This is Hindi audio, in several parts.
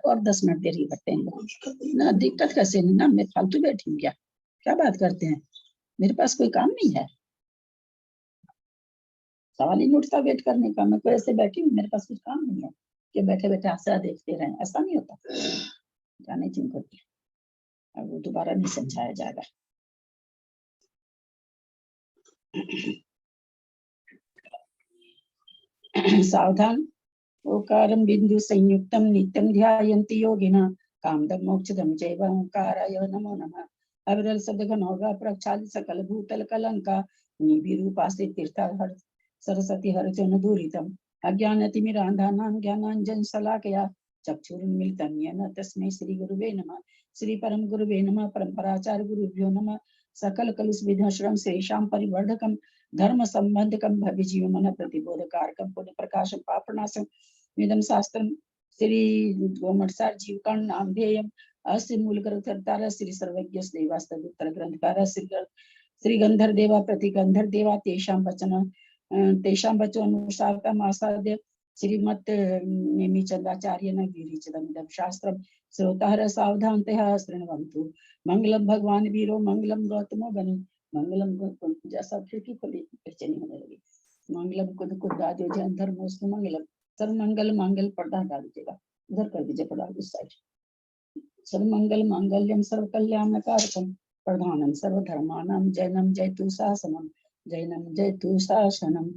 और 10 मिनट देर ही करते हैं ना। दिक्कत कैसे ना, मैं फालतू बैठी हूँ क्या बात करते हैं, मेरे पास कोई काम नहीं है, सवाल ही नहीं उठता वेट करने का। मैं तो ऐसे बैठी हूँ, मेरे पास कुछ काम नहीं है कि बैठे बैठे आशा देखते रहे, ऐसा नहीं होता। जाने जिनको अब वो दोबारा नहीं समझाया जाएगा। सावधान, ओकारं बिंदु संयुक्तम नित्यं ध्यायन्ति योगिना कामदं मोक्षदं चैव ओंकाराय नमो नमः। अविरल सदगन होगा प्रक्षालित सकल भूतल कलंका निविरूपास्ते तीर्थहर सरस्वती हरचन दूरितम अज्ञानतिमिरान्धानां ज्ञानांजन शलाकया चक्षुरुन्मीलितं येन तस्मै श्री गुरुवे नमः। श्री परम गुरुवे नमः। परम्पराचार्य गुरुभ्यो नमः। सकल कलुष विध्वंसनं श्रेषां परिवर्धकं धर्म संबंधकं भव्य जीवमन प्रतिबोधकारकं पुण्य प्रकाशं पापनाशं वेदं शास्त्रं श्री गोमटसार जीवकांड नामधेयम् अस्य मूलग्रंथकर्ता श्री सर्वज्ञ देवास्तुत्तर ग्रंथकार श्री गंधर देवा प्रति गंधर देवा तेषां वचन अनुसारतम आसाद्य श्रीमत् नेमिचंद्राचार्येण विरचितमिदं शास्त्रं श्रोतारः सावधानतया शृण्वन्तु। मंगलम भगवान वीरो मंगलम गौतमो बनि मंगलम जैसा खिड़की खोली बेचैनी होने लगी। मंगलम कुद राजो जैन धर्मोस्तु मंगलम सर्व मंगल मांगल पर्दा हटा दीजिएगा, उधर कर दीजिए पर्दा उस साइड। सर्व मंगल मांगल्यम सर्व कल्याणकारकम प्रधानम सर्व धर्मानां जैनम जयतु शासनम जैनम जयतु शासनम।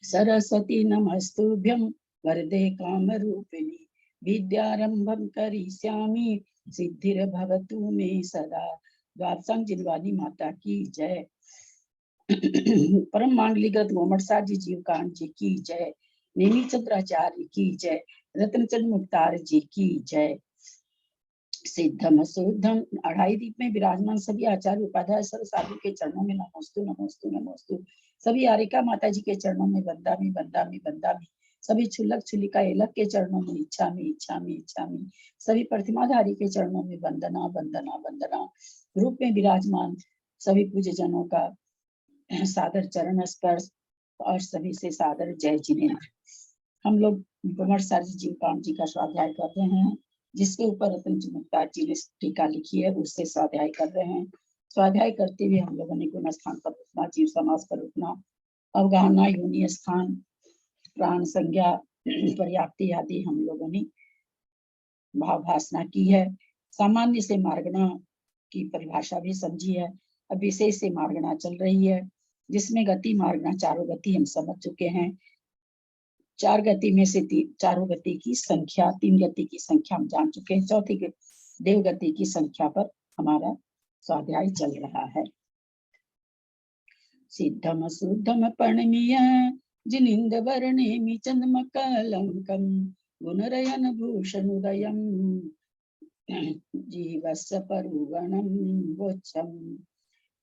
सरस्वती नमस्तुभ्यं वरदे कामरूपिणी विद्यारंभं करिष्यामि सिद्धिर्भवतु मे सदा। द्वादशांग जिनवानी माता की जय। परम मांगलिक गोमटसार जी जीवकांड जी की जय। नेमिचंद्राचार्य की जय। रत्नचंद मुक्तार जी की जय। सिद्धम शुद्धम अढ़ाई दीप में विराजमान सभी आचार्य उपाध्याय सर्व साधु के चरणों में नमोस्तु नमोस्तु नमोस्तु। सभी आरिका माता जी के चरणों में बंदामी बंदामी बंदामी। सभी छुल्लक छुलिका एलक के चरणों में इच्छामी इच्छामी इच्छामी। सभी प्रतिमाधारी के चरणों में वंदना वंदना वंदना। रूप में विराजमान सभी पूज्य जनों का सादर चरण स्पर्श और सभी से सादर जय जिनेन्द्र। हम लोग गोमटसार जी जीवकांड जी का स्वाध्याय कर रहे हैं, जिसके ऊपर रत्नचंद मुक्तार जी ने टीका लिखी है, उससे स्वाध्याय कर रहे हैं। स्वाध्याय करते हुए हम लोगों ने गुण स्थान पर उठना, जीव समास पर उठना, अवगाहना, योनि स्थान, प्राण संज्ञा, पर्याप्ति आदि हम लोगों ने भाव भासना की है। सामान्य से मार्गणा की परिभाषा भी समझी है। अब विशेष से मार्गणा चल रही है, जिसमें गति मार्गणा चारों गति हम समझ चुके हैं। चार गति में से चारों गति की संख्या, तीन गति की संख्या हम जान चुके हैं। चौथी देव गति की संख्या पर हमारा स्वाध्याय चल रहा है। सिद्धम शुद्धम पर्णमीय जिनिंद वर्णेमि चंद्रमकलंकम गुणरयन भूषण उदयम जीवस्य परुगणम वोच्छम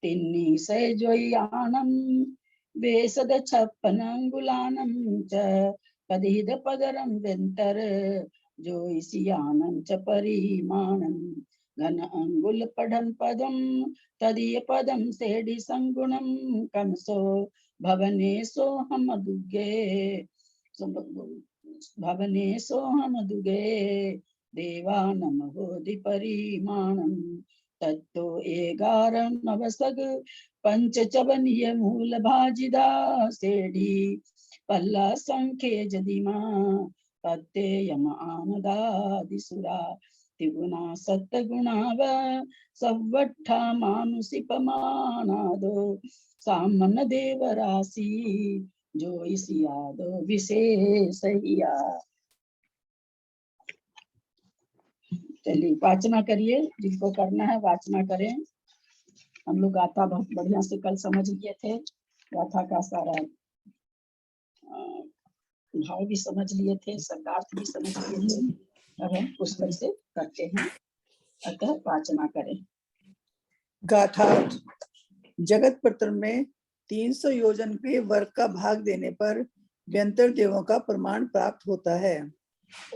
तिन्नी सैजोयानम वेसद छप्पनंगुलानम च पदिद पदरम वेंतर जोइसियानं च परिमाणं घन अंगुल पढ़न पदम तदीय पदम सेडि संगुणम कमसो भवने सोहम दुगे देवानम होदि परिमाणं तत्तो एगारम नवसग पंचचवनीय मूल भाजिदा सेडी पल्ला संख्ये जदिमा तत्ते यम आनदादिसुरा त्रिगुणा सत्गुणाव सवट्ठा मानुषिपमानादो सामन देव राशि जो इस यादो विशेष हिया। चलिए वाचना करिए, जिसको करना है वाचना करें। हम लोग गाथा बहुत बढ़िया से कल समझ लिए थे, गाथा का सारा भाव भी समझ लिए थे, शब्दार्थ भी समझ लिए थे। अब हम पुस्तक से करते हैं, अतः वाचना करें। गाथा। जगत पत्र में 300 योजन के वर्ग का भाग देने पर व्यंतर देवों का प्रमाण प्राप्त होता है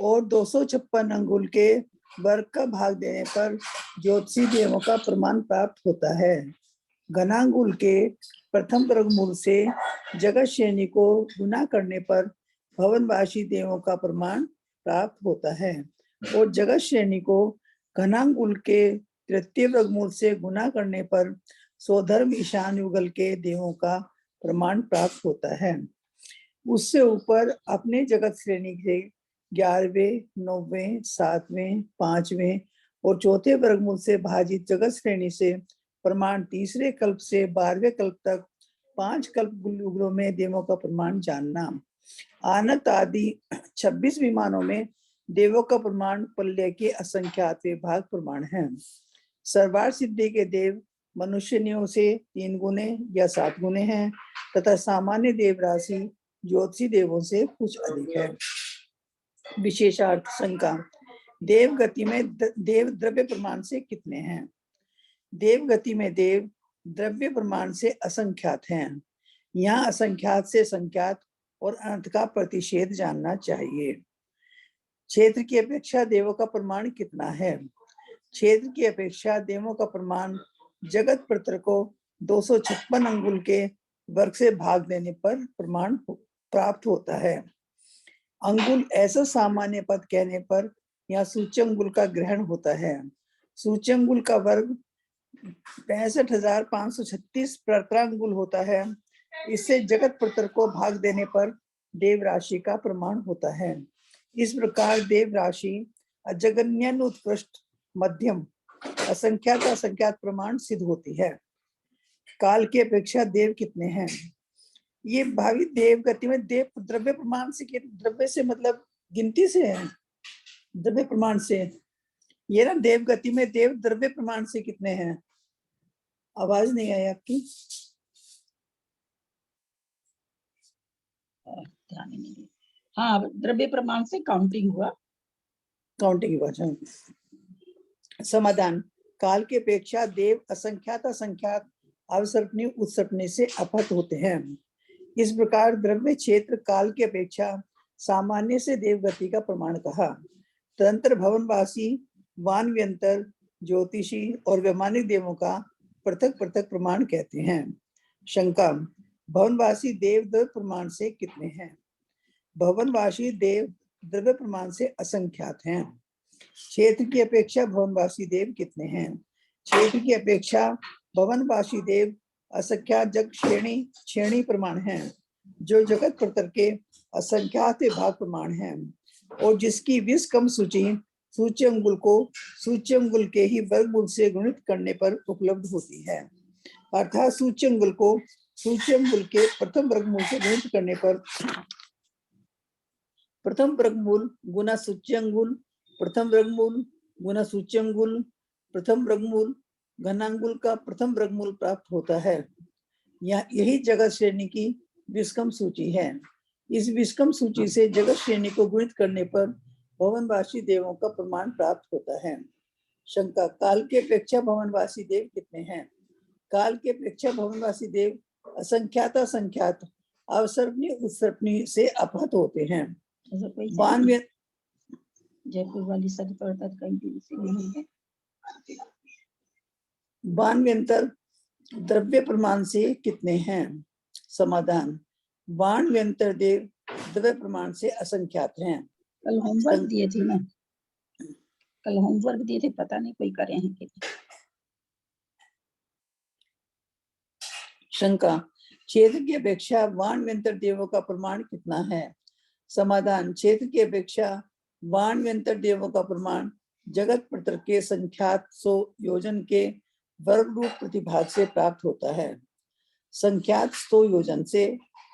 और 256 अंगुल के वर्ग का भाग देने पर ज्योतिषी देवों का प्रमाण प्राप्त होता है। घनांगुल के प्रथम वर्गमूल से जगत श्रेणी को गुना करने पर भवनवासी देवों का प्रमाण प्राप्त होता है और जगत श्रेणी को घनांगुल के तृतीय वर्गमूल से गुना करने पर स्वधर्म ईशान युगल के देवों का प्रमाण प्राप्त होता है। उससे ऊपर अपने जगत श्रेणी के 11वें, 9वें, 7वें, 5वें और चौथे वर्गमूल से भाजित जगत श्रेणी से प्रमाण तीसरे कल्प से 12वें कल्प तक 5 कल्प युगलों में देवों का प्रमाण जानना। आनत आदि 26 विमानों में देवों का प्रमाण पल्ले के असंख्यात विभाग प्रमाण है। सर्वार सिद्धि के देव मनुष्यनियों से 3 गुने या 7 गुने हैं तथा सामान्य देव राशि ज्योतिषी देवों से कुछ अधिक है। विशेषार्थ शंका, देव गति में देव द्रव्य प्रमाण से कितने हैं? देव गति में देव द्रव्य प्रमाण से असंख्यात हैं। यहाँ असंख्यात से संख्यात और अनंत का प्रतिषेध जानना चाहिए। क्षेत्र की अपेक्षा देवों का प्रमाण कितना है? क्षेत्र की अपेक्षा देवों का प्रमाण जगत पृत्र को 256 अंगुल के वर्ग से भाग देने पर प्रमाण प्राप्त होता है। अंगुल ऐसा सामान्य पद कहने पर यहाँ सूच्यंगुल का ग्रहण होता है। सूच्यंगुल का वर्ग 65,536 प्रत्रांगुल होता है। इससे जगत पृत्र को भाग देने पर देव राशि का प्रमाण होता है। इस प्रकार देव राशि अजगन्यन उत्कृष्ट मध्यम असंख्यात असंख्यात प्रमाण सिद्ध होती है। काल की अपेक्षा देव कितने हैं? ये भावी देव गति में देव द्रव्य प्रमाण से, द्रव्य से मतलब गिनती से है, द्रव्य प्रमाण से। ये ना देव गति में देव द्रव्य प्रमाण से कितने हैं? आवाज नहीं आई आपकी? ध्यान नहीं है। हाँ, द्रव्य प्रमाण से काउंटिंग हुआ। काउंटिंग की भाषा। समाधान, काल की अपेक्षा देव असंख्यात असंख्यात अवसर्पणी उत्सर्पणी से अपहत होते हैं। इस प्रकार द्रव्य क्षेत्र काल की अपेक्षा सामान्य से देवगति का प्रमाण कहा। तंत्र भवनवासी वानव्यंतर ज्योतिषी और वैमानिक देवों का पृथक पृथक प्रमाण कहते हैं। शंका, भवनवासी देव द्रव्य प्रमाण से कितने हैं? भवनवासी देव द्रव्य प्रमाण से असंख्यात हैं। क्षेत्र की अपेक्षा भवनवासी देव कितने हैं? क्षेत्र की अपेक्षा भवनवासी देव असंख्यात जग श्रेणी प्रमाण हैं, जो जगत पृत्र के असंख्यात भाग प्रमाण हैं और जिसकी 20 कम सूची सूच्यंगुल को सूच्यंगुल के ही वर्गमूल से गुणित करने पर उपलब्ध होती है। अर्थात सूच्यंगुल को सूच्यंगुल के प्रथम वर्गमूल से गुणित करने पर प्रथम वर्गमूल गुना सूच्यंगुल, प्रथम वर्गमूल गुना सूच्यंगुल, प्रथम वर्गमूल घनांगुल का प्रथम वर्गमूल प्राप्त होता है। यही जगत श्रेणी की विषम सूची है। इस विषम सूची से जगत श्रेणी को गुणित करने पर भवनवासी देवों का प्रमाण प्राप्त होता है। शंका, काल के अपेक्षा भवनवासी देव कितने हैं? काल के अपेक्षा भवनवासी देव असंख्यात असंख्यात अवसर्पणी उत्सर्पणी से अपहत होते हैं। जयपुर वाली सर पढ़ता कहीं भी से नहीं है। बाणव्यंतर द्रव्य प्रमाण से कितने हैं? समाधान, बाणव्यंतर देव द्रव्य प्रमाण से असंख्यात हैं। कल होमवर्क दिए थे ना, कल होमवर्क दिए थे, पता नहीं कोई करे हैं कि नहीं। शंका, क्षेत्र की अपेक्षा बाणव्यंतर देवों का प्रमाण कितना है? समाधान, क्षेत्र की अपेक्षा बाणव्यंतर देवों का प्रमाण जगत पृत्र के संख्यात 100 योजन के वर्ग रूप प्रतिभाग से प्राप्त होता है। संख्यात 100 योजन से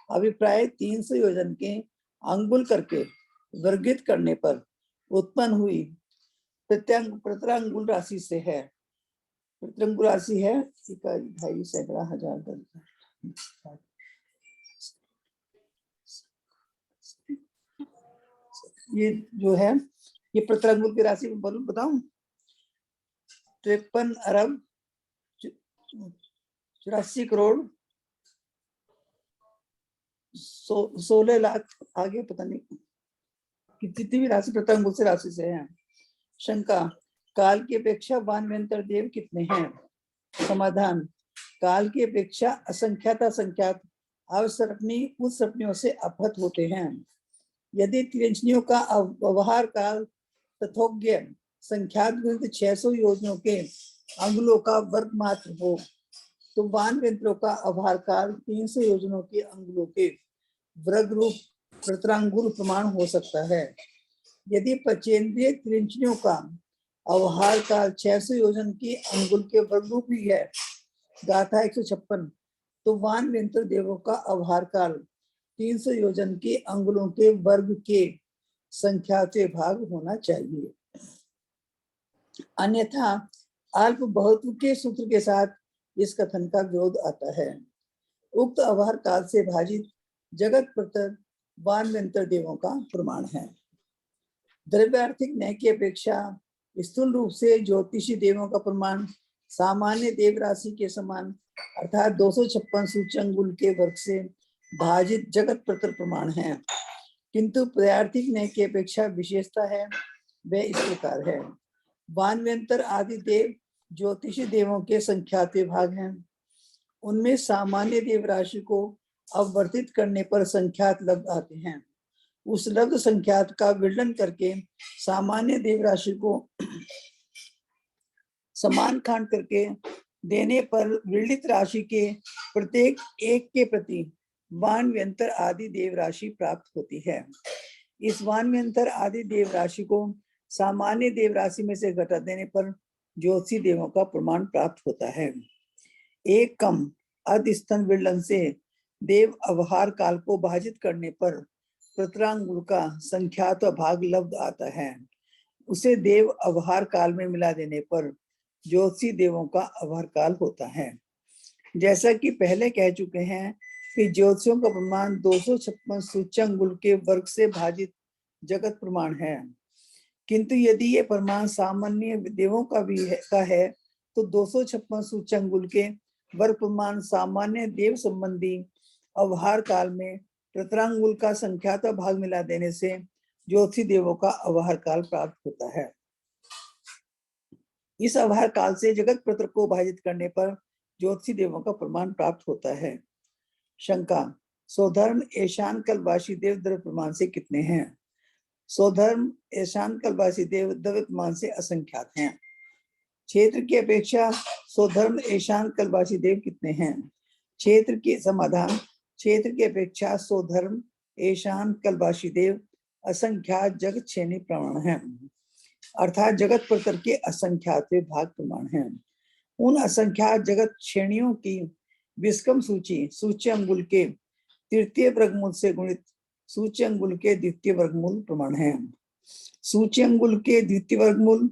अभिप्राय 300 योजन के अंगुल करके वर्गित करने पर उत्पन्न हुई प्रत्रांगुल राशि से है। प्रत्रांगुल राशि है 2.5 सैकड़ा हजार 10,000। ये जो है ये प्रत्रांगुल की राशि में बताऊं, 53 अरब 84 करोड़ 16 लाख, आगे पता नहीं कितनी भी राशि प्रत्रांगुल से राशि से है। शंका, काल की अपेक्षा बाणव्यंतर देव कितने हैं? समाधान, काल की अपेक्षा असंख्यात असंख्यात अवसर्पणी उत्सर्पणियों से अपहत होते हैं। यदि तिरंजनियों का व्यवहार काल तथोज्ञ संख्यात गुणित 600 योजनों के अंगुलों का वर्ग मात्र हो तो वान यंत्रों का व्यवहार काल 300 योजनों के अंगुलों के वर्ग रूप प्रतरांगुल प्रमाण हो सकता है। यदि पचेंद्रिय तिरंजनियों का व्यवहार काल 600 योजन की अंगुल के वर्ग रूप ही है, गाथा 156, तो वान यंत्र देवों का व्यवहार काल 300 योजन के अंगुलों के वर्ग के संख्याते भाग होना चाहिए। अन्यथा अल्प बहुत्व के सूत्र के साथ इस कथन का विरोध आता है। उक्त व्यवहार काल से भाजित जगत प्रतर वान यंत्र देवों का प्रमाण है। द्रव्यार्थिक न्याय की अपेक्षा स्थूल रूप से ज्योतिषी देवों का प्रमाण सामान्य देव राशि के समान अर्थात 256 सूच्यंगुल के वर्ग से भाजित जगत प्रतर प्रमाण है, किंतु प्रयार्थिक न्याय की अपेक्षा विशेषता है वह इस प्रकार है। वानव्यंतर आदि देव ज्योतिषी देवों के संख्यात भाग हैं। उनमें सामान्य देव राशि को अववर्तित करने पर संख्यात लब्ध आते हैं। उस लब्ध संख्यात का विलयन करके सामान्य देव राशि को समान खंड करके देने पर विलित राशि के प्रत्येक एक के प्रति वानव्यंतर आदि देव राशि प्राप्त होती है। इस वानव्यंतर आदि देव राशि को सामान्य देव राशि में से घटा देने पर ज्योतिषी देवों का प्रमाण प्राप्त होता है। एक कम अधस्तन विलयन से देव अवहार काल को भाजित करने पर प्रतरांगुल का संख्यात भाग लब्ध आता है। उसे देव अवहार काल में मिला देने पर ज्योतिषी देवों का अवहार काल होता है। जैसा कि पहले कह चुके हैं कि ज्योतिषियों का प्रमाण 256 सूच्यंगुल के वर्ग से भाजित जगत प्रमाण है, किंतु यदि ये प्रमाण सामान्य देवों का भी है तो 256 सूच्यंगुल के वर्ग प्रमाण सामान्य देव संबंधी अवहार काल में प्रतरांगुल का संख्यात भाग मिला देने से ज्योतिषी देवों का अवहार काल प्राप्त होता है। इस अवहार काल से जगत प्रतर को भाजित करने पर ज्योतिषी देवों का प्रमाण प्राप्त होता है। शंका, स्वधर्म ईशान कल्पवासी देव द्रव्य प्रमाण से कितने हैं? स्वधर्म ईशान कल्पवासी देव द्रव्य प्रमाण से असंख्यात हैं। क्षेत्र की अपेक्षा स्वधर्म ईशान कल्पवासी देव कितने हैं? क्षेत्र के समाधान, क्षेत्र की अपेक्षा स्वधर्म ईशान कल्पवासी देव असंख्यात जगत श्रेणी प्रमाण है, अर्थात जगत प्रतर के असंख्यात भाग प्रमाण हैं। उन असंख्यात जगत श्रेणियों की विस्कम सूची सूच्यंगुल के तृतीय वर्गमूल से गुणित सूच्यंगुल के द्वितीय वर्गमूल प्रमाण है। सूच्यंगुल के द्वितीय वर्गमूल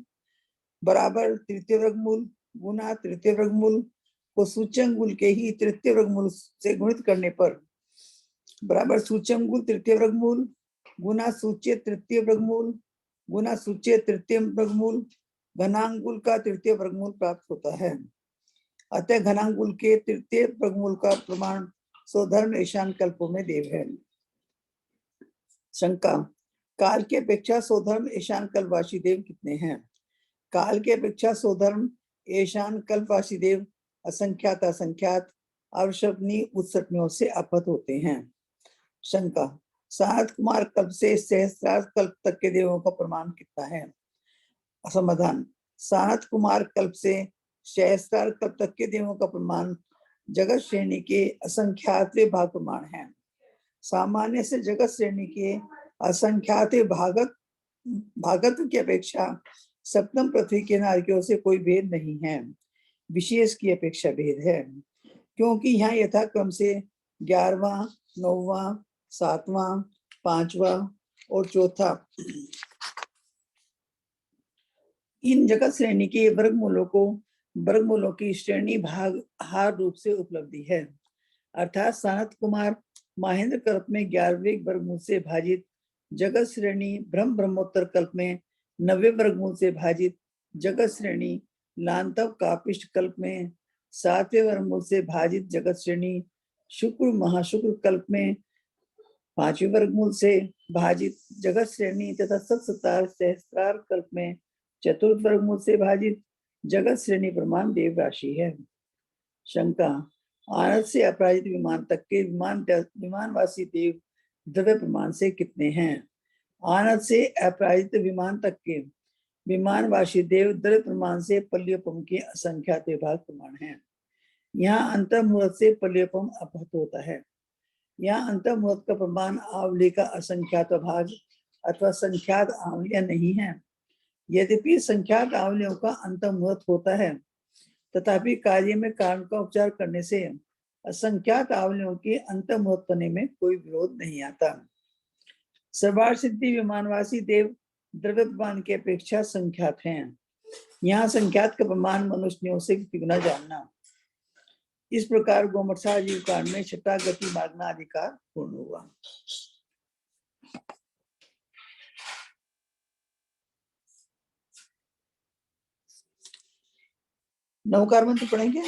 बराबर तृतीय वर्गमूल गुना तृतीय वर्गमूल को सूच्यंगुल के ही तृतीय वर्गमूल से गुणित करने पर बराबर सूच्यंगुल तृतीय वर्गमूल गुना सूच्य तृतीय वर्गमूल गुना सूच्य तृतीय वर्गमूल घनांगुल का तृतीय वर्गमूल प्राप्त होता है। अतः घनांगुल के तृतीय वर्गमूल का प्रमाण स्वधर्म ईशान कल्पों में देव है। शंका, काल की अपेक्षा स्वधर्म ईशान कल्पवासी देव कितने हैं? काल की अपेक्षा स्वधर्म ईशान कल्पवासी देव असंख्यात असंख्यात अवशब्दनीय उत्सर्गों से अपहत होते हैं। शंका, सात कुमार कल्प से सहस्रार कल्प तक के देवों का प्रमाण कितना है? समाधान, सात कुमार कल्प से सहस्रार कल्प तक के देवों का प्रमाण जगत श्रेणी के असंख्यात भाग प्रमाण है। सामान्य से जगत श्रेणी के असंख्यात भागत्व की अपेक्षा सप्तम पृथ्वी के नारकियों से कोई भेद नहीं है, विशेष की अपेक्षा भेद है, क्योंकि यहाँ यथाक्रम से 11वां, 9वां, 7वां, 5वां और चौथा इन जगत श्रेणी के वर्गमूलों की श्रेणी भाग हार रूप से उपलब्धि है। अर्थात सनत कुमार महेंद्र कल्प में 11वें वर्गमूल से भाजित जगत श्रेणी ब्रह्मोत्तर कल्प में 90 वर्गमूल से भाजित जगत श्रेणी लांतव कापिष्ट कल्प में 7वें वर्गमूल से भाजित जगत श्रेणी शुक्र महाशुक्र कल्प में 5वें वर्गमूल से भाजित जगत श्रेणी तथा सत्सतार सहस्त्रार कल्प में चतुर्थ वर्गमूल से भाजित जगत श्रेणी प्रमाण देव राशि है। शंका, आनंद से अपराजित विमान तक के विमानवासी देव द्रव्य प्रमाण से कितने हैं? आनंद से अपराजित विमान तक के विमान वासुदेव द्रव्य प्रमाण से पल्योपम के असंख्यात विभाग प्रमाण है। यहाँ अंतर्मुहूर्त से पल्योपम अपहत होता है। यहाँ अंतर्मुहूर्त का प्रमाण आवली का असंख्यात भाग अथवा संख्यात आवलियां नहीं है। यद्यपि संख्यात आवलियों का अंतर्मुहूर्त होता है, तथापि कार्य में कारण का उपचार करने से असंख्यात आवलियों के अंतर्मुहूर्त होने में कोई विरोध नहीं आता। सर्वार्थ सिद्धि विमानवासी देव द्रव्य प्रमाण की अपेक्षा संख्यात हैं। यहाँ संख्यात का प्रमाण मनुष्यों से तिगुना जानना। इस प्रकार गोमठसा जीव कांड में छठा गति मार्गना अधिकार पूर्ण हुआ। नवकार मंत्र पढ़ेंगे।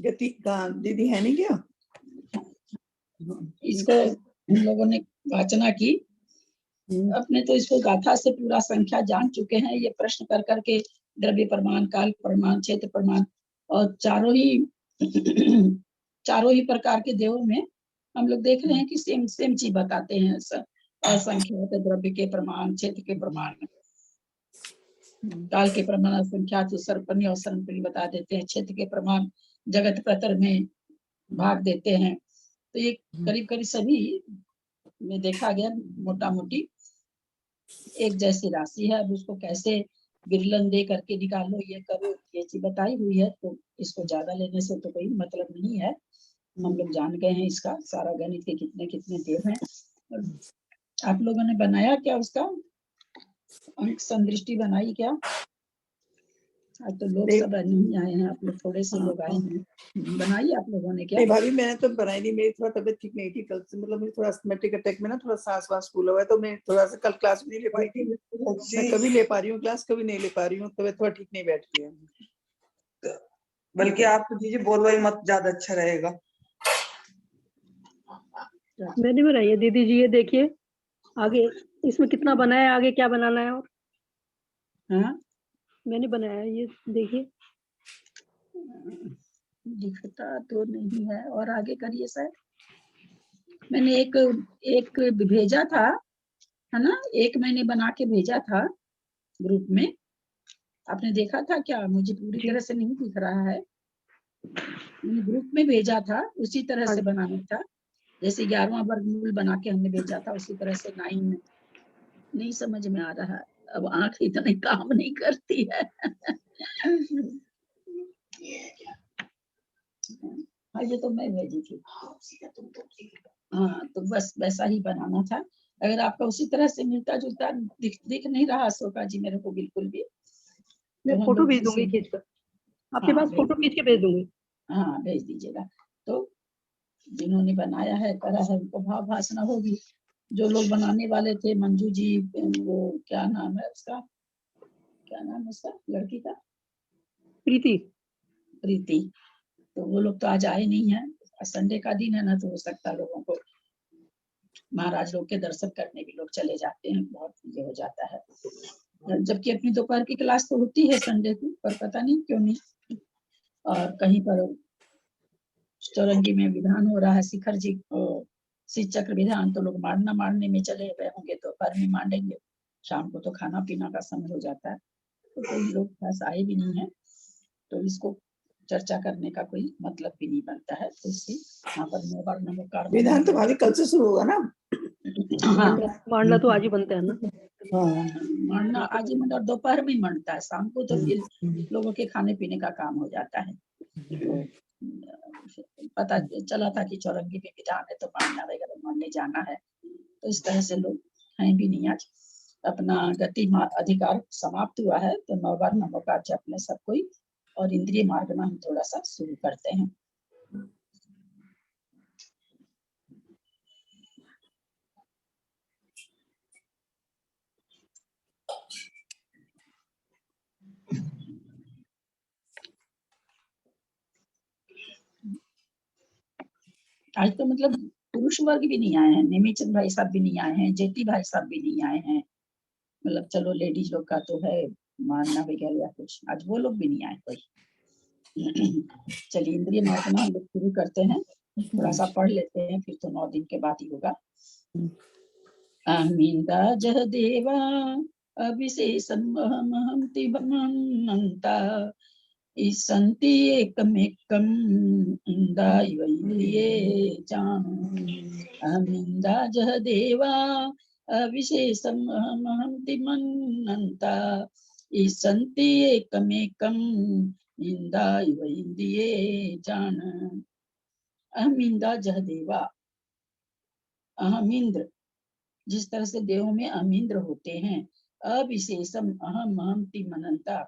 गति का दीदी है नहीं क्या? इसको हम लोगों ने वाचना की, अपने तो इसको गाथा से पूरा संख्या जान चुके हैं। ये प्रश्न कर करके द्रव्य प्रमाण, काल प्रमाण, क्षेत्र प्रमाण और चारों ही प्रकार के देवों में हम लोग देख रहे हैं कि सेम चीज बताते हैं। असंख्यात द्रव्य के प्रमाण, क्षेत्र के प्रमाण, काल के प्रमाण असंख्यात सर्पणी और सर्पणी बता देते हैं। क्षेत्र के प्रमाण जगत प्रतर में भाग देते हैं। तो ये करीब करीब सभी में देखा गया मोटा मोटी एक जैसी राशि है। अब उसको कैसे विरलन दे करके निकालो, ये करो, ये चीज बताई हुई है। तो इसको ज्यादा लेने से तो कोई मतलब नहीं है। हम लोग जान गए हैं इसका सारा गणित के कितने कितने देव हैं। और आप लोगों ने बनाया क्या उसका अंक संदृष्टि बनाई क्या? आज तो लोग सब नहीं आए हैं, आप लोग थोड़े से लोग आए हैं। बनाई आप लोगों ने क्या? नहीं भाभी, मैंने तो बनाई नहीं। मेरी थोड़ा तबीयत ठीक नहीं थी कल से, मतलब मुझे थोड़ा एस्थमेटिक अटैक में ना थोड़ा सांस वास फूला हुआ है, तो मैं थोड़ा सा कल क्लास नहीं ले पाई थी। मैं कभी ले पा रही हूँ क्लास, कभी नहीं ले पा रही हूँ। तबीयत थोड़ा ठीक नहीं बैठती है। बल्कि आप दीजिए बोलवाई मत, ज्यादा अच्छा रहेगा। मैंने बनाई है दीदी जी, ये देखिए आगे इसमें कितना बना है, आगे क्या बनाना है। और हाँ मैंने बनाया है, ये देखिए। दिखता तो नहीं है, और आगे करिए सर। मैंने एक भेजा था, है ना? एक मैंने बना के भेजा था ग्रुप में, आपने देखा था क्या? मुझे पूरी तरह से नहीं दिख रहा है। मैंने ग्रुप में भेजा था, उसी तरह से बनाना था। जैसे 11वां वर्गमूल बना के हमने भेजा था, उसी तरह से 9 नहीं समझ में आ रहा है। अब आंख इतनी काम नहीं करती है। हाँ ये तो मैं भेजी थी। हाँ तो बस वैसा ही बनाना था। अगर आपका उसी तरह से मिलता जुलता दिख नहीं रहा अशोका जी मेरे को बिल्कुल भी, मैं तो फोटो भेज दूंगी खींच कर, आपके हाँ, पास फोटो खींच के भेज दूंगी। हाँ भेज दीजिएगा। तो जिन्होंने बनाया है करा है उनको भाव भाषणा होगी। जो लोग बनाने वाले थे, मंजू जी, वो क्या नाम है उसका, क्या नाम है उसका लड़की का? प्रीति। प्रीति। तो वो लोग तो आज आए नहीं है। संडे का दिन है ना, तो हो सकता है लोगों को महाराज लोग के दर्शन करने भी लोग चले जाते हैं, बहुत ये हो जाता है। जबकि अपनी दोपहर की क्लास तो होती है संडे को, पर पता नहीं क्यों नहीं। और कहीं पर चौरंगी में विधान हो रहा है, शिखर जी को शीत चक्र विधान, तो लोग मारने में चले गए होंगे, तो दोपहर में मारेंगे। शाम को तो खाना पीना का समय हो जाता है, तो कोई लोग पास आए भी नहीं है, तो इसको चर्चा करने का कोई मतलब भी नहीं बनता है। तो इससे यहाँ पर नमोकार विधान तो भाभी कल से शुरू होगा ना? हाँ मांडना तो आज ही बनता है ना। हाँ, मारना आज ही मतलब दोपहर में मरता है, शाम को तो फिर लोगों के खाने पीने का काम हो जाता है। तो पता चला था कि चौरंगी में विधान है, तो मारना वगैरह मारने जाना है, तो इस तरह से लोग हैं भी नहीं। आज अपना गति अधिकार समाप्त हुआ है, तो 9 बार नमोकार जपने सब कोई, और इंद्रिय मार्ग में हम थोड़ा सा शुरू करते हैं। आज तो मतलब पुरुष वर्ग भी नहीं आए हैं, नेमीचंद भाई साहब भी नहीं आए हैं, जेटी भाई साहब भी नहीं आए हैं। मतलब चलो लेडीज लोग का तो है मानना वगैरह या कुछ, आज वो लोग भी नहीं आए कोई। चलिए इंद्रिय मार्ग हम लोग शुरू करते हैं, थोड़ा सा पढ़ लेते हैं, फिर तो 9 दिन के बाद ही होगा। अहमिंदा जह देवा अविशेषम अहमहंति भमन्ता ईसन्ति एकमेकम् इंदा इव इंद्रिये जानु। अहमिंदा जह देवा अविशेषम अहमहंति मन्नन्ता ईसन्ति एकमेकम् इंदा इव इंद्रिये जानु। अहमिंदा जह देवा, अहम इंद्र, जिस तरह से देवों में अहमिंद्र होते हैं, अविशेषम अहम अहमति मनंता,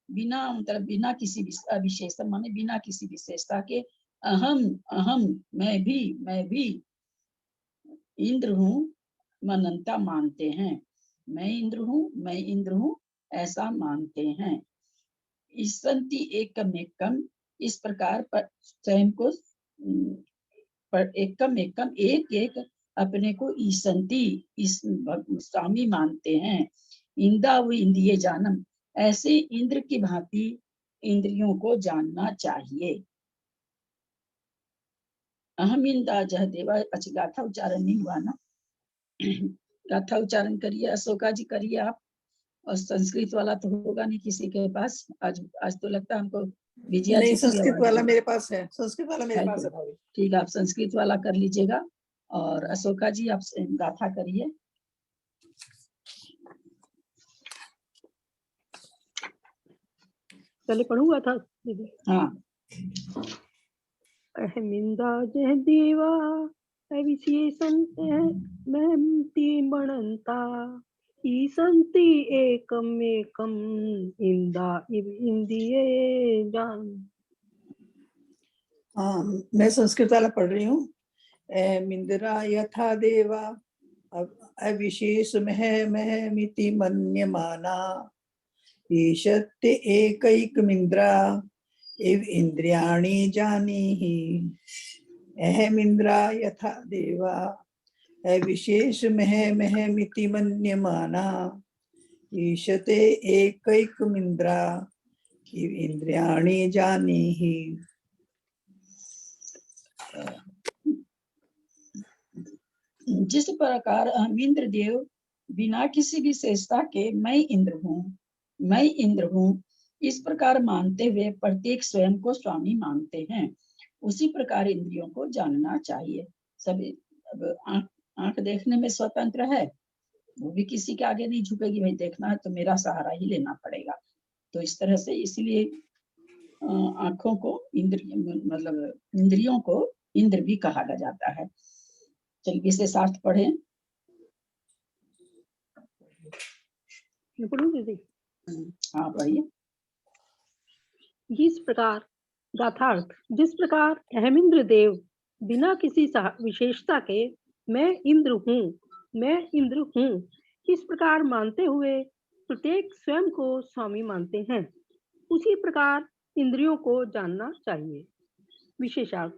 बिना मतलब बिना किसी अविशेषम माने बिना किसी विशेषता के, अहम अहम मैं भी इंद्र हूँ, मनंता मानते हैं, मैं इंद्र हूँ ऐसा मानते हैं। ईसंति एकम, इस प्रकार पर स्वयं को पर एकम एक एक अपने को ईसंति इस स्वामी मानते हैं। इंदा वो इंद्रिय जानम, ऐसे इंद्र की भांति इंद्रियों को जानना चाहिए। अहम इंदा जह देवा, अच्छा गाथा उच्चारण नहीं हुआ ना, गाथा उच्चारण करिए, अशोका जी करिए आप। और संस्कृत वाला तो होगा नहीं किसी के पास, आज तो लगता है हमको विजया नहीं, जी की संस्कृत आवाज वाला है। मेरे पास है, संस्कृत वाला मेरे पास है भाभी। ठीक है, आप संस्कृत वाला कर लीजिएगा। और अशोका जी आप गाथा करिए। पहले पढ़ूंगा था दीदी। हाँ, अहमिंदा जह देवा अविशेषं महंति बनंता ईसंति एकमेकम् इंदा इव इंद्रिये जान। हाँ, मैं संस्कृत वाला पढ़ रही हूँ। मिंद्रा यथा देवा अविशेष महमिति मन्यमाना ईशत्य एकैकमिन्द्रा इव इंद्रियाणि जानीहि। अहमिन्द्रा यथा देवा अविशेष महमिति मन्यमाना ईशते एकैकमिन्द्रा इव इंद्रियाणि जानीहि। जिस प्रकार हम इंद्र देव बिना किसी विशेषता के मैं इंद्र हूँ इस प्रकार मानते हुए प्रत्येक स्वयं को स्वामी मानते हैं, उसी प्रकार इंद्रियों को जानना चाहिए। सभी आंख देखने में स्वतंत्र है, वो भी किसी के आगे नहीं झुकेगी, भाई देखना है तो मेरा सहारा ही लेना पड़ेगा। तो इस तरह से इसलिए आंखों को इंद्रियों को इंद्र भी कहा जाता है। चलिए विशेषार्थ पढ़ें। पढ़ूं दीदी? हाँ पढ़िए। जिस प्रकार गाथार्थ, जिस प्रकार अहमिंद्र देव बिना किसी विशेषता के मैं इंद्र हूँ इस प्रकार मानते हुए प्रत्येक स्वयं को स्वामी मानते हैं, उसी प्रकार इंद्रियों को जानना चाहिए। विशेषार्थ,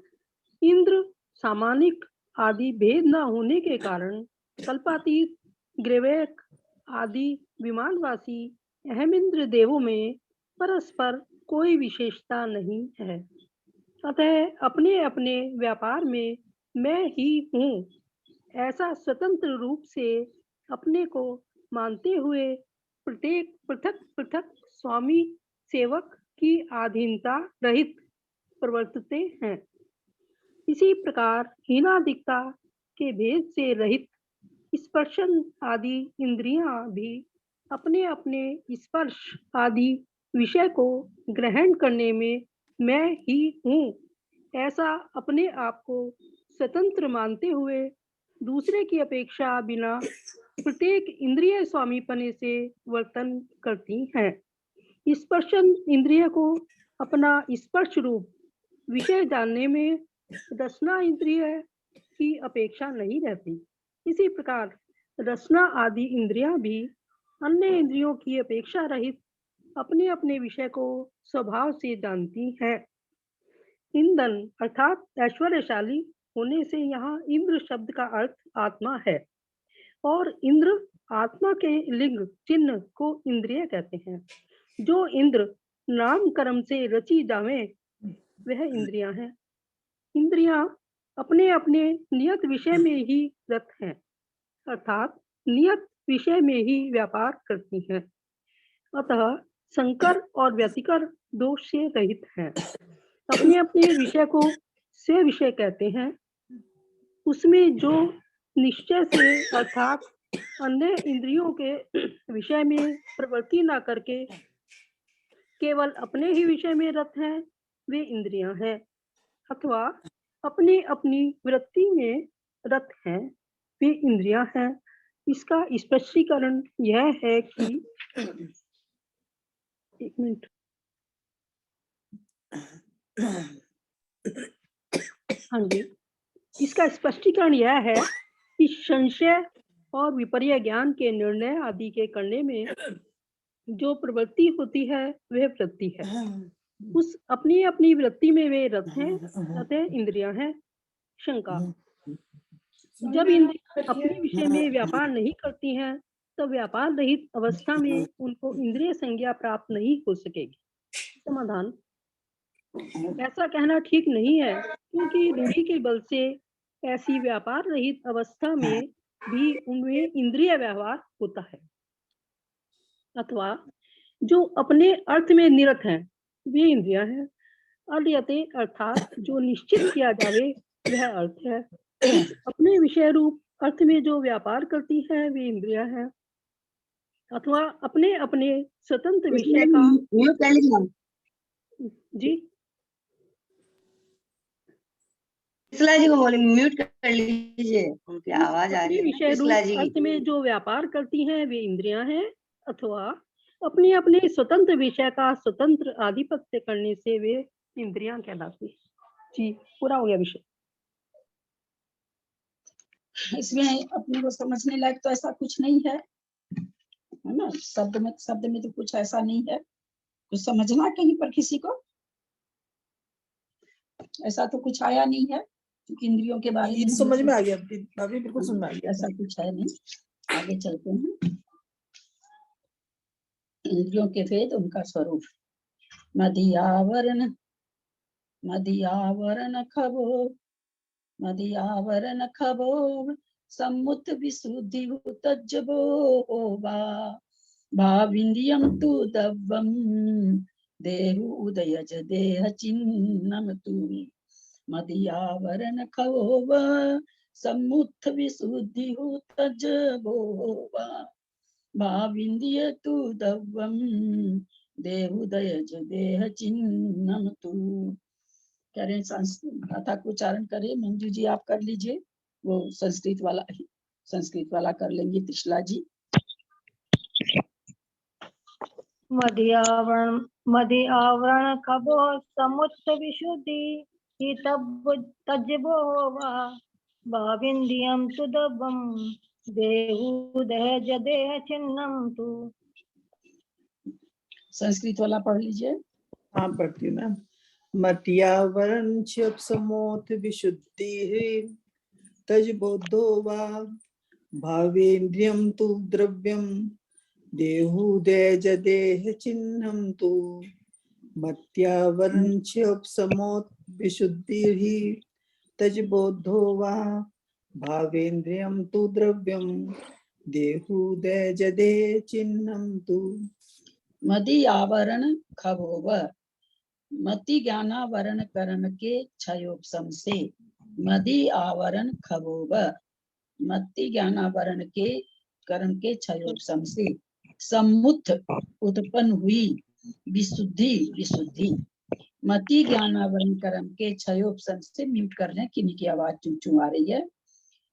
इंद्र सामानिक आदि भेद न होने के कारण कल्पातीत, ग्रेवैक आदि विमानवासी अहमिंद्र देवों में परस्पर कोई विशेषता नहीं है। अतः अपने अपने व्यापार में मैं ही हूँ ऐसा स्वतंत्र रूप से अपने को मानते हुए प्रत्येक पृथक पृथक स्वामी सेवक की अधीनता रहित प्रवर्तते हैं। इसी प्रकार हीनादिकता के भेद से रहित स्पर्शन आदि इंद्रियां भी अपने अपने स्पर्श आदि विषय को ग्रहण करने में मैं ही हूँ ऐसा अपने आप को स्वतंत्र मानते हुए दूसरे की अपेक्षा बिना प्रत्येक इंद्रिय स्वामीपने से वर्तन करती हैं। स्पर्शन इंद्रिय को अपना स्पर्श रूप विषय जानने में रसना इंद्रिय की अपेक्षा नहीं रहती। इसी प्रकार रसना आदि इंद्रियां भी अन्य इंद्रियों की अपेक्षा रहित अपने अपने विषय को स्वभाव से जानती हैं। इंदन अर्थात ऐश्वर्यशाली होने से यहाँ इंद्र शब्द का अर्थ आत्मा है और इंद्र आत्मा के लिंग चिन्ह को इंद्रिय कहते हैं। जो इंद्र नाम कर्म से रची जावे वह इंद्रियां हैं। इंद्रियां अपने अपने नियत विषय में ही रत हैं, अर्थात नियत विषय में ही व्यापार करती हैं। अतः संकर और व्यतिकर दोष से रहित हैं। अपने अपने विषय को से विषय कहते हैं। उसमें जो निश्चय से अर्थात अन्य इंद्रियों के विषय में प्रवृत्ति न करके केवल अपने ही विषय में रत हैं, वे इंद्रियां हैं। अथवा अपनी अपनी वृत्ति में रत हैं, वे इंद्रियां हैं। इसका स्पष्टीकरण यह है कि एक मिनट, हाँ जी, इसका स्पष्टीकरण यह है कि संशय और विपर्य ज्ञान के निर्णय आदि के करने में जो प्रवृत्ति होती है वह वृत्ति है। उस अपनी अपनी वृत्ति में वे रत हैं, अतः इंद्रियां हैं। शंका, जब इंद्रियां अपने विषय में व्यापार नहीं करती हैं, तब व्यापार रहित अवस्था में उनको इंद्रिय संज्ञा प्राप्त नहीं हो सकेगी। समाधान, ऐसा कहना ठीक नहीं है, क्योंकि रूढ़ि के बल से ऐसी व्यापार रहित अवस्था में भी उनमें इंद्रिय व्यवहार होता है। अथवा जो अपने अर्थ में निरत हैं, वे इंद्रियां हैं। अर्यते अर्थात जो निश्चित किया जावे वह अर्थ है। इस अपने विषय रूप अर्थ में जो व्यापार करती है वे इंद्रियां हैं। अथवा अपने अपने स्वतंत्र विषय का म्यूट कर लीजिए, जी कृष्णा जी को बोले म्यूट कर लीजिए, उनकी आवाज आ रही अपने है विषय कृष्णा रूप जी अर्थ की। में जो व्यापार करती हैं वे इंद्रियां हैं। अथवा अपने अपने स्वतंत्र विषय का स्वतंत्र आधिपत्य करने से वे इंद्रियां कहलाती हैं। जी, पूरा हो गया विषय। इसमें अपने को समझने लायक तो ऐसा कुछ नहीं है ना। शब्द में तो कुछ ऐसा नहीं है कुछ समझना कहीं पर किसी को, ऐसा तो कुछ आया नहीं है क्योंकि इंद्रियों के बारे ये में समझ में आ गया, अभी बिल्कुल समझ में आ गया। ऐसा कुछ है नहीं। आगे चलते हैं। इंद्रियों के भेद, उनका स्वरूप। मदियावरण खबो सम्मुत विशुद्धि तज्जबो भाविन्द्रियं तु दव्वं देहु उदयज देह चिन्नम तु मदियावरण खबो सम्मुत विशुद्धि तज्जबो भाविन्द्रिय तु दव्वं देहुदयज देह चिन्नम तु। करें कथा को उच्चारण करें। मंजू जी आप कर लीजिए, वो संस्कृत वाला कर लेंगी त्रिशला जी। मदि आवरण खबो समुत्थ विशुद्धि तज्जबो वा भाविन्द्रियं तु दब्बं देहु दहज देह चिन्नम तु। संस्कृत वाला पढ़ लीजिए। हाँ, पढ़ती हूँ ना। मत्यावरण समोथ विशुद्धि तज्बोधो वा भावेन्द्रियं तु द्रव्यं देहुदेज देह चिन्हं तु मत्यावरण समोथ विशुद्धि तज्बोधो वा भावेन्द्रियं तु द्रव्यं देहुदेज देह चिन्हं तु। मदि आवरण खबोव, मति ज्ञानावरण करण के क्षयोपशम से। मदि आवरण खबोव, मति ज्ञानावरण के करण के क्षयोपशम से। सम्मुत उत्पन्न हुई विशुद्धि मति ज्ञानावरण करण के क्षयोपशम से। म्यूट कर लें, किन्हीं की आवाज चू आ रही है।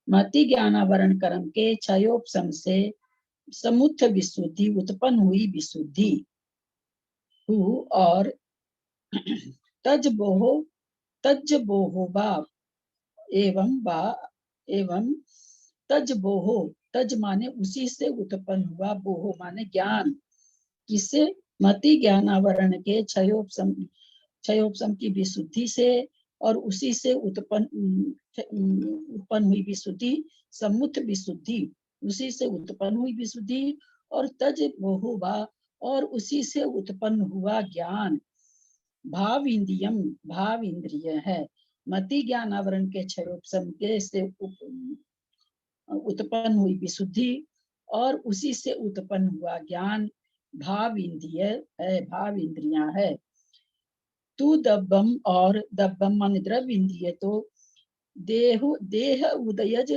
मति ज्ञानावरण करण के क्षयोपशम से समुत्थ विशुद्धि उत्पन्न हुई विशुद्धि और तज बोहो बा एवं तज बोहो, तज माने उसी से उत्पन्न हुआ, बोहो माने ज्ञान। किससे? मति ज्ञानावरण के क्षयोपशम की विशुद्धि से और उसी से उत्पन्न हुई विशुद्धि। समुत्थ विशुद्धि, उसी से उत्पन्न हुई विशुद्धि। और तज बहुबा, और उसी से उत्पन्न हुआ ज्ञान। भाव इंद्रियम, भाव इंद्रिय है। मति ज्ञान आवरण के क्षयोपशम के से उत्पन्न हुई विशुद्धि और उसी से उत्पन्न हुआ ज्ञान भाव इंद्रिय है, भाव इंद्रियां है। तू दब्बम, और दब्बम मान द्रव्य इंद्रिय तो देह देह उदयज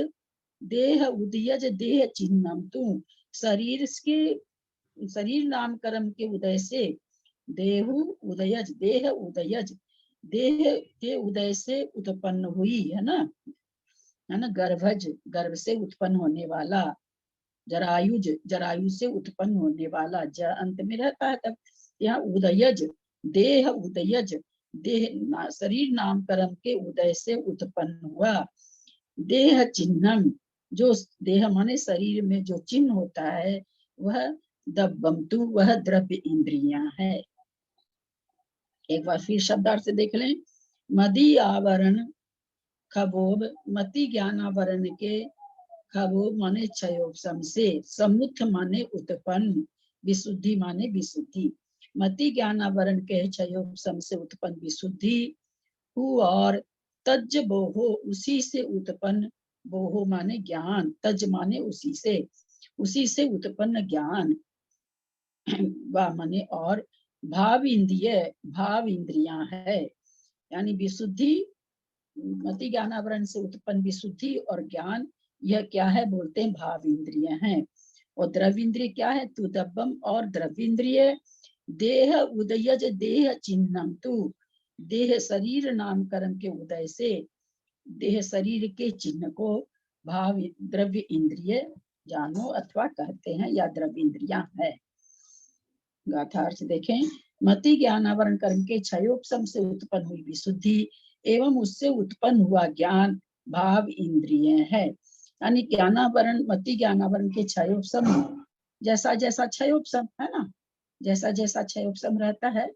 देह चिन्हम तू, शरीर के शरीर नाम कर्म के उदय से देह उदयज देह के उदय से उत्पन्न हुई, है ना गर्भज, गर्भ से उत्पन्न होने वाला, जरायुज, जरायु से उत्पन्न होने वाला, अंत में रहता है। तब यहाँ उदयज देह शरीर नाम कर्म के उदय से उत्पन्न हुआ। देह चिन्हम, जो देह माने शरीर में जो चिन्ह होता है वह दब्बमतु, वह द्रव्य इंद्रियां है। एक बार फिर शब्दार्थ से देख लें। मदी आवरण खबोब, मति ज्ञान आवरण के, खबोब माने क्षयोपशम से, समुत्थ माने उत्पन्न, विशुद्धि माने विशुद्धि। मति ज्ञान आवरण के क्षयोपशम से उत्पन्न विशुद्धि हु, और तज बोहो, उसी से उत्पन्न, बोहो माने ज्ञान, तज माने उसी से उत्पन्न ज्ञान, वाह माने और, भाव इंद्रियां है। यानी विशुद्धि, मति ज्ञान आवरण से उत्पन्न विशुद्धि और ज्ञान, यह क्या है बोलते हैं भाव इंद्रिय हैं। और द्रव्य इंद्रिय क्या है? तू दब्बम, और द्रव्य इंद्रिय देह उदयज देह चिन्हम तू, देह शरीर नाम कर्म के उदय से देह शरीर के चिन्ह को भाव द्रव्य इंद्रिय जानो अथवा कहते हैं, या द्रव्य इंद्रियां है। गाथार्थ देखें। मति ज्ञान आवरण कर्म के क्षयोपशम से उत्पन्न हुई विशुद्धि एवं उससे उत्पन्न हुआ ज्ञान भाव इंद्रिय है। यानी ज्ञानावरण, मति ज्ञानावरण के क्षयोपशम, जैसा जैसा क्षयोपशम है ना, जैसा जैसा क्षयोपशम रहता है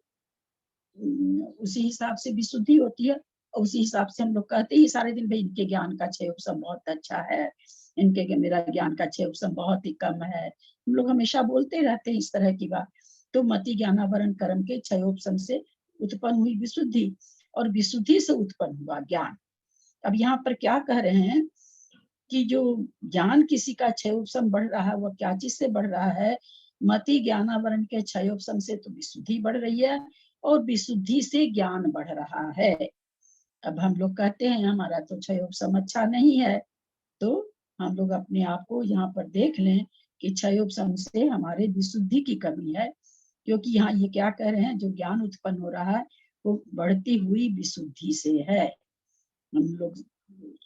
उसी हिसाब से विशुद्धि होती है। और उसी हिसाब से हम लोग कहते ही सारे दिन भाई इनके ज्ञान का क्षयोपशम बहुत अच्छा है, इनके मेरा ज्ञान का क्षयोपशम बहुत ही कम है, हम लोग हमेशा बोलते रहते हैं इस तरह की बात। तो मति ज्ञानावरण कर्म के क्षयोपशम से उत्पन्न हुई विशुद्धि, और विशुद्धि से उत्पन्न हुआ ज्ञान। अब यहाँ पर क्या कह रहे हैं कि जो ज्ञान किसी का क्षयोपशम बढ़ रहा है वह क्या चीज से बढ़ रहा है? मति ज्ञानावरण के क्षयोपशम से तो विशुद्धि बढ़ रही है, और विशुद्धि से ज्ञान बढ़ रहा है। अब हम लोग कहते हैं हमारा तो क्षयोपशम अच्छा नहीं है, तो हम लोग अपने आप को यहाँ पर देख लें कि क्षयोपशम से हमारे विशुद्धि की कमी है। क्योंकि यहाँ ये क्या कह रहे हैं, जो ज्ञान उत्पन्न हो रहा है वो बढ़ती हुई विशुद्धि से है। हम लोग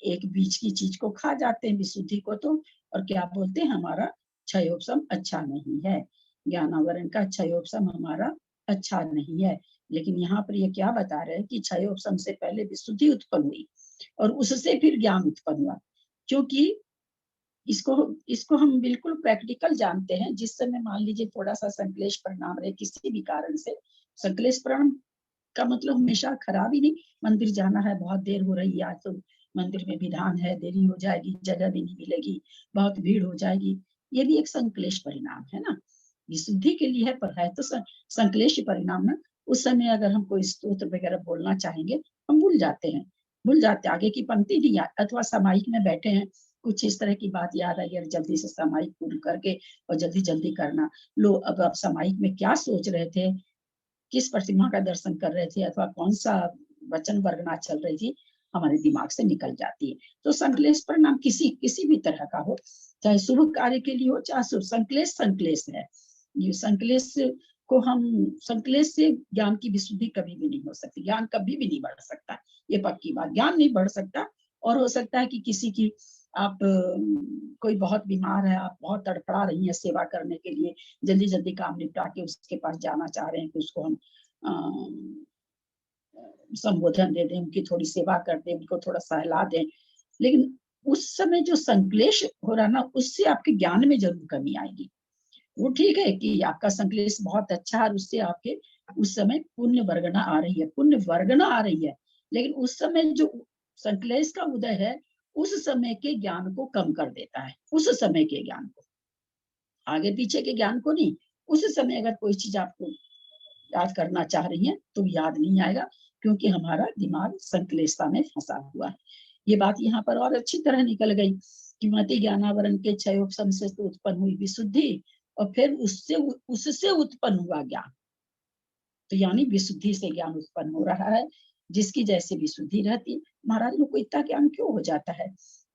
एक बीच की चीज को खा जाते हैं विशुद्धि को, तो और क्या बोलते हैं हमारा क्षयोपशम अच्छा नहीं है, ज्ञानावरण का क्षयोपशम हमारा अच्छा नहीं है। लेकिन यहाँ पर ये क्या बता रहे हैं कि क्षयोपशम से पहले विशुद्धि उत्पन्न हुई और उससे फिर ज्ञान उत्पन्न हुआ। क्योंकि इसको हम बिल्कुल प्रैक्टिकल जानते हैं। जिस समय मान लीजिए थोड़ा सा संक्लेश परिणाम रहे किसी भी कारण से, संक्लेश परिणाम का मतलब हमेशा खराब ही नहीं, मंदिर जाना है, बहुत देर हो रही है, आज तो मंदिर में विधान है, देरी हो जाएगी, जगह भी नहीं मिलेगी, बहुत भीड़ हो जाएगी, ये भी एक संक्लेश परिणाम है ना। विशुद्धि के लिए पर है तो संक्लेश परिणाम ना। उस समय अगर हम कोई स्तोत्र वगैरह बोलना चाहेंगे हम भूल जाते आगे की पंक्ति नहीं याद, अथवा सामायिक में बैठे हैं कुछ इस तरह की बात याद आई और जल्दी से सामायिक पूर्ण करके और जल्दी जल्दी करना। लो अब आप सामायिक में क्या सोच रहे थे, किस प्रतिमा का दर्शन कर रहे थे, अथवा कौन सा वचन वर्णना चल रही थी, हमारे दिमाग से निकल जाती है। तो संक्लेश परिणाम किसी भी तरह का हो, चाहे शुभ कार्य के लिए हो चाहे शुभ, संक्लेश है। ये संक्लेश को हम, संक्लेश से ज्ञान की विशुद्धि कभी भी नहीं हो सकती, ज्ञान कभी भी नहीं बढ़ सकता, ये पक्की बात। ज्ञान नहीं बढ़ सकता। और हो सकता है कि किसी की आप कोई बहुत बीमार है, आप बहुत तड़फड़ा रही हैं सेवा करने के लिए, जल्दी जल्दी काम निपटा के उसके पास जाना चाह रहे हैं कि उसको हम संबोधन दे दें, उनकी थोड़ी सेवा कर दें, उनको थोड़ा सहला दें। लेकिन उस समय जो संक्लेश हो रहा ना, उससे आपके ज्ञान में जरूर कमी आएगी। वो ठीक है कि आपका संक्लेश बहुत अच्छा है और उससे आपके उस समय पुण्य वर्गना आ रही है, लेकिन उस समय जो संक्लेश का उदय है उस समय के ज्ञान को कम कर देता है, उस समय के ज्ञान को, आगे पीछे के ज्ञान को नहीं। उस समय अगर कोई चीज आपको याद करना चाह रही है तो याद नहीं आएगा, क्योंकि हमारा दिमाग संक्लेशता में फंसा हुआ है। ये बात यहाँ पर और अच्छी तरह निकल गई कि मति ज्ञानावरण के क्षयोपशम से तो उत्पन्न हुई विशुद्धि, और फिर उससे उत्पन्न हुआ ज्ञान। तो यानी विशुद्धि से ज्ञान उत्पन्न हो रहा है, जिसकी जैसे विशुद्धि रहती। महाराज लोग को इतना ज्ञान क्यों हो जाता है?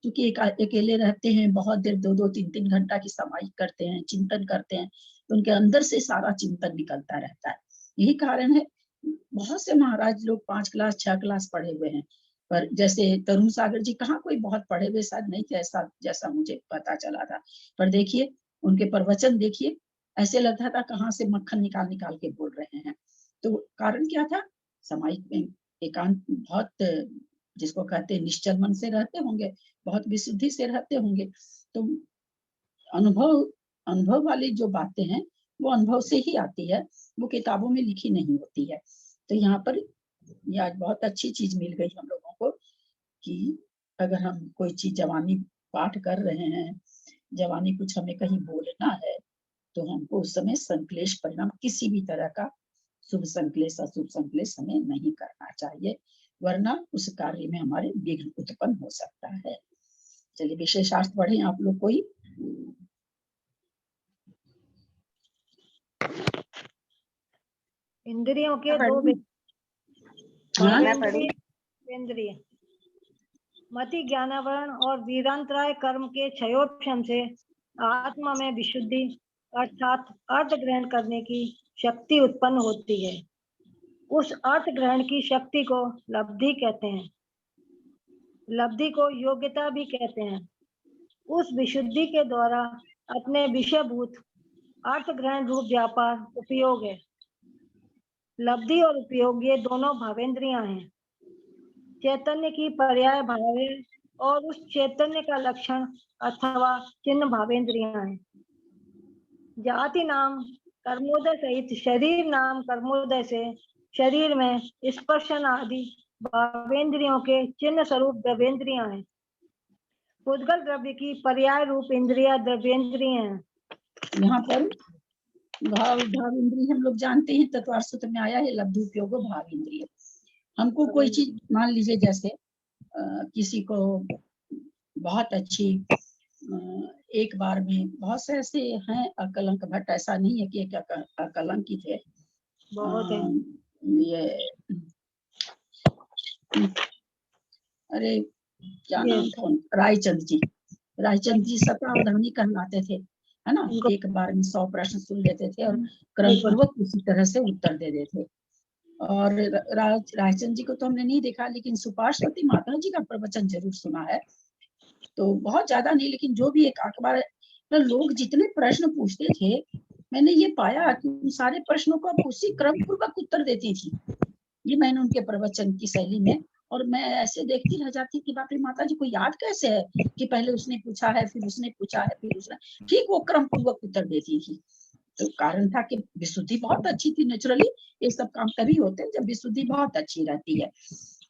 क्योंकि अकेले रहते हैं, बहुत देर 2-2, 3-3 घंटा की समाधि करते हैं, चिंतन करते हैं, तो उनके अंदर से सारा चिंतन निकलता रहता है। यही कारण है बहुत से महाराज लोग 5 क्लास 6 क्लास पढ़े हुए हैं, पर जैसे तरुण सागर जी कहाँ कोई बहुत पढ़े हुए शायद नहीं थे, ऐसा जैसा मुझे पता चला था। पर देखिए उनके प्रवचन देखिए, ऐसे लगता था कहाँ से मक्खन निकाल निकाल के बोल रहे हैं। तो कारण क्या था? समाहिक में एकांत, बहुत जिसको कहते हैं निश्चल मन से रहते होंगे, बहुत विशुद्धि से रहते होंगे। तो अनुभव वाली जो बातें हैं वो अनुभव से ही आती है, वो किताबों में लिखी नहीं होती है। तो यहाँ पर ये आज बहुत अच्छी चीज मिल गई हम लोगों को कि अगर हम कोई चीज जवानी पाठ कर रहे हैं, जवानी कुछ हमें कहीं बोलना है, तो हमको उस समय संक्लेश परिणाम किसी भी तरह का शुभ संक्लेश अशुभ संक्लेश हमें नहीं करना चाहिए, वरना उस कार्य में हमारे विघ्न उत्पन्न हो सकता है। चलिए विशेषार्थ पढ़ें आप लोग कोई। इंद्रियों के दो हाँ? इंद्रिय मति ज्ञानावरण और वीरांतराय कर्म के क्षयोपशम से आत्मा में विशुद्धि अर्थात अर्थ ग्रहण करने की शक्ति उत्पन्न होती है। उस अर्थ ग्रहण की शक्ति को लब्धि कहते हैं। लब्धि को योग्यता भी कहते हैं। उस विशुद्धि के द्वारा अपने विषयभूत अर्थ ग्रहण रूप व्यापार उपयोग है। लब्धि और उपयोग ये दोनों भावेंद्रियां हैं। चैतन्य की पर्याय भाव है और उस चैतन्य का लक्षण अथवा चिन्ह भावेंद्रियां हैं। जाति नाम कर्मोदय सहित शरीर नाम कर्मोदय से शरीर में स्पर्शन आदि भावेंद्रियों के चिन्ह स्वरूप द्रव्येंद्रियां हैं। उद्गल द्रव्य की पर्याय रूप इंद्रिया द्रव्येंद्रिय हैं। यहाँ पर भाव इंद्रिय हम लोग जानते हैं, तत्वार्थ सूत्र में आया है लब्धि उपयोग भाव इंद्रिय। हमको कोई चीज मान लीजिए, जैसे किसी को बहुत अच्छी एक बार में, बहुत से ऐसे हैं अकलंक भट्ट, ऐसा नहीं है कि एक अकलंकित है, बहुत है। ये अरे क्या नाम था, रायचंद जी सतावधानी कहलाते थे, है ना। एक बार में 100 प्रश्न सुन लेते थे और क्रम पूर्वक उसी तरह से उत्तर दे देते थे। और रायचंद जी को तो हमने नहीं देखा, लेकिन सुपार्श्वती माता जी का प्रवचन जरूर सुना है। तो बहुत ज्यादा नहीं, लेकिन जो भी एक बार लोग जितने प्रश्न पूछते थे, मैंने ये पाया कि उन सारे प्रश्नों को उसी क्रम पूर्वक उत्तर देती थी। ये मैंने उनके प्रवचन की शैली में, और मैं ऐसे देखती रह जाती कि बाप रे माता जी को याद कैसे है कि पहले उसने पूछा है, फिर उसने पूछा है, फिर उसने, ठीक वो क्रम पूर्वक उत्तर देती थी। तो कारण था कि विशुद्धि बहुत अच्छी थी। नेचुरली ये सब काम तभी होते हैं जब विशुद्धि बहुत अच्छी रहती है।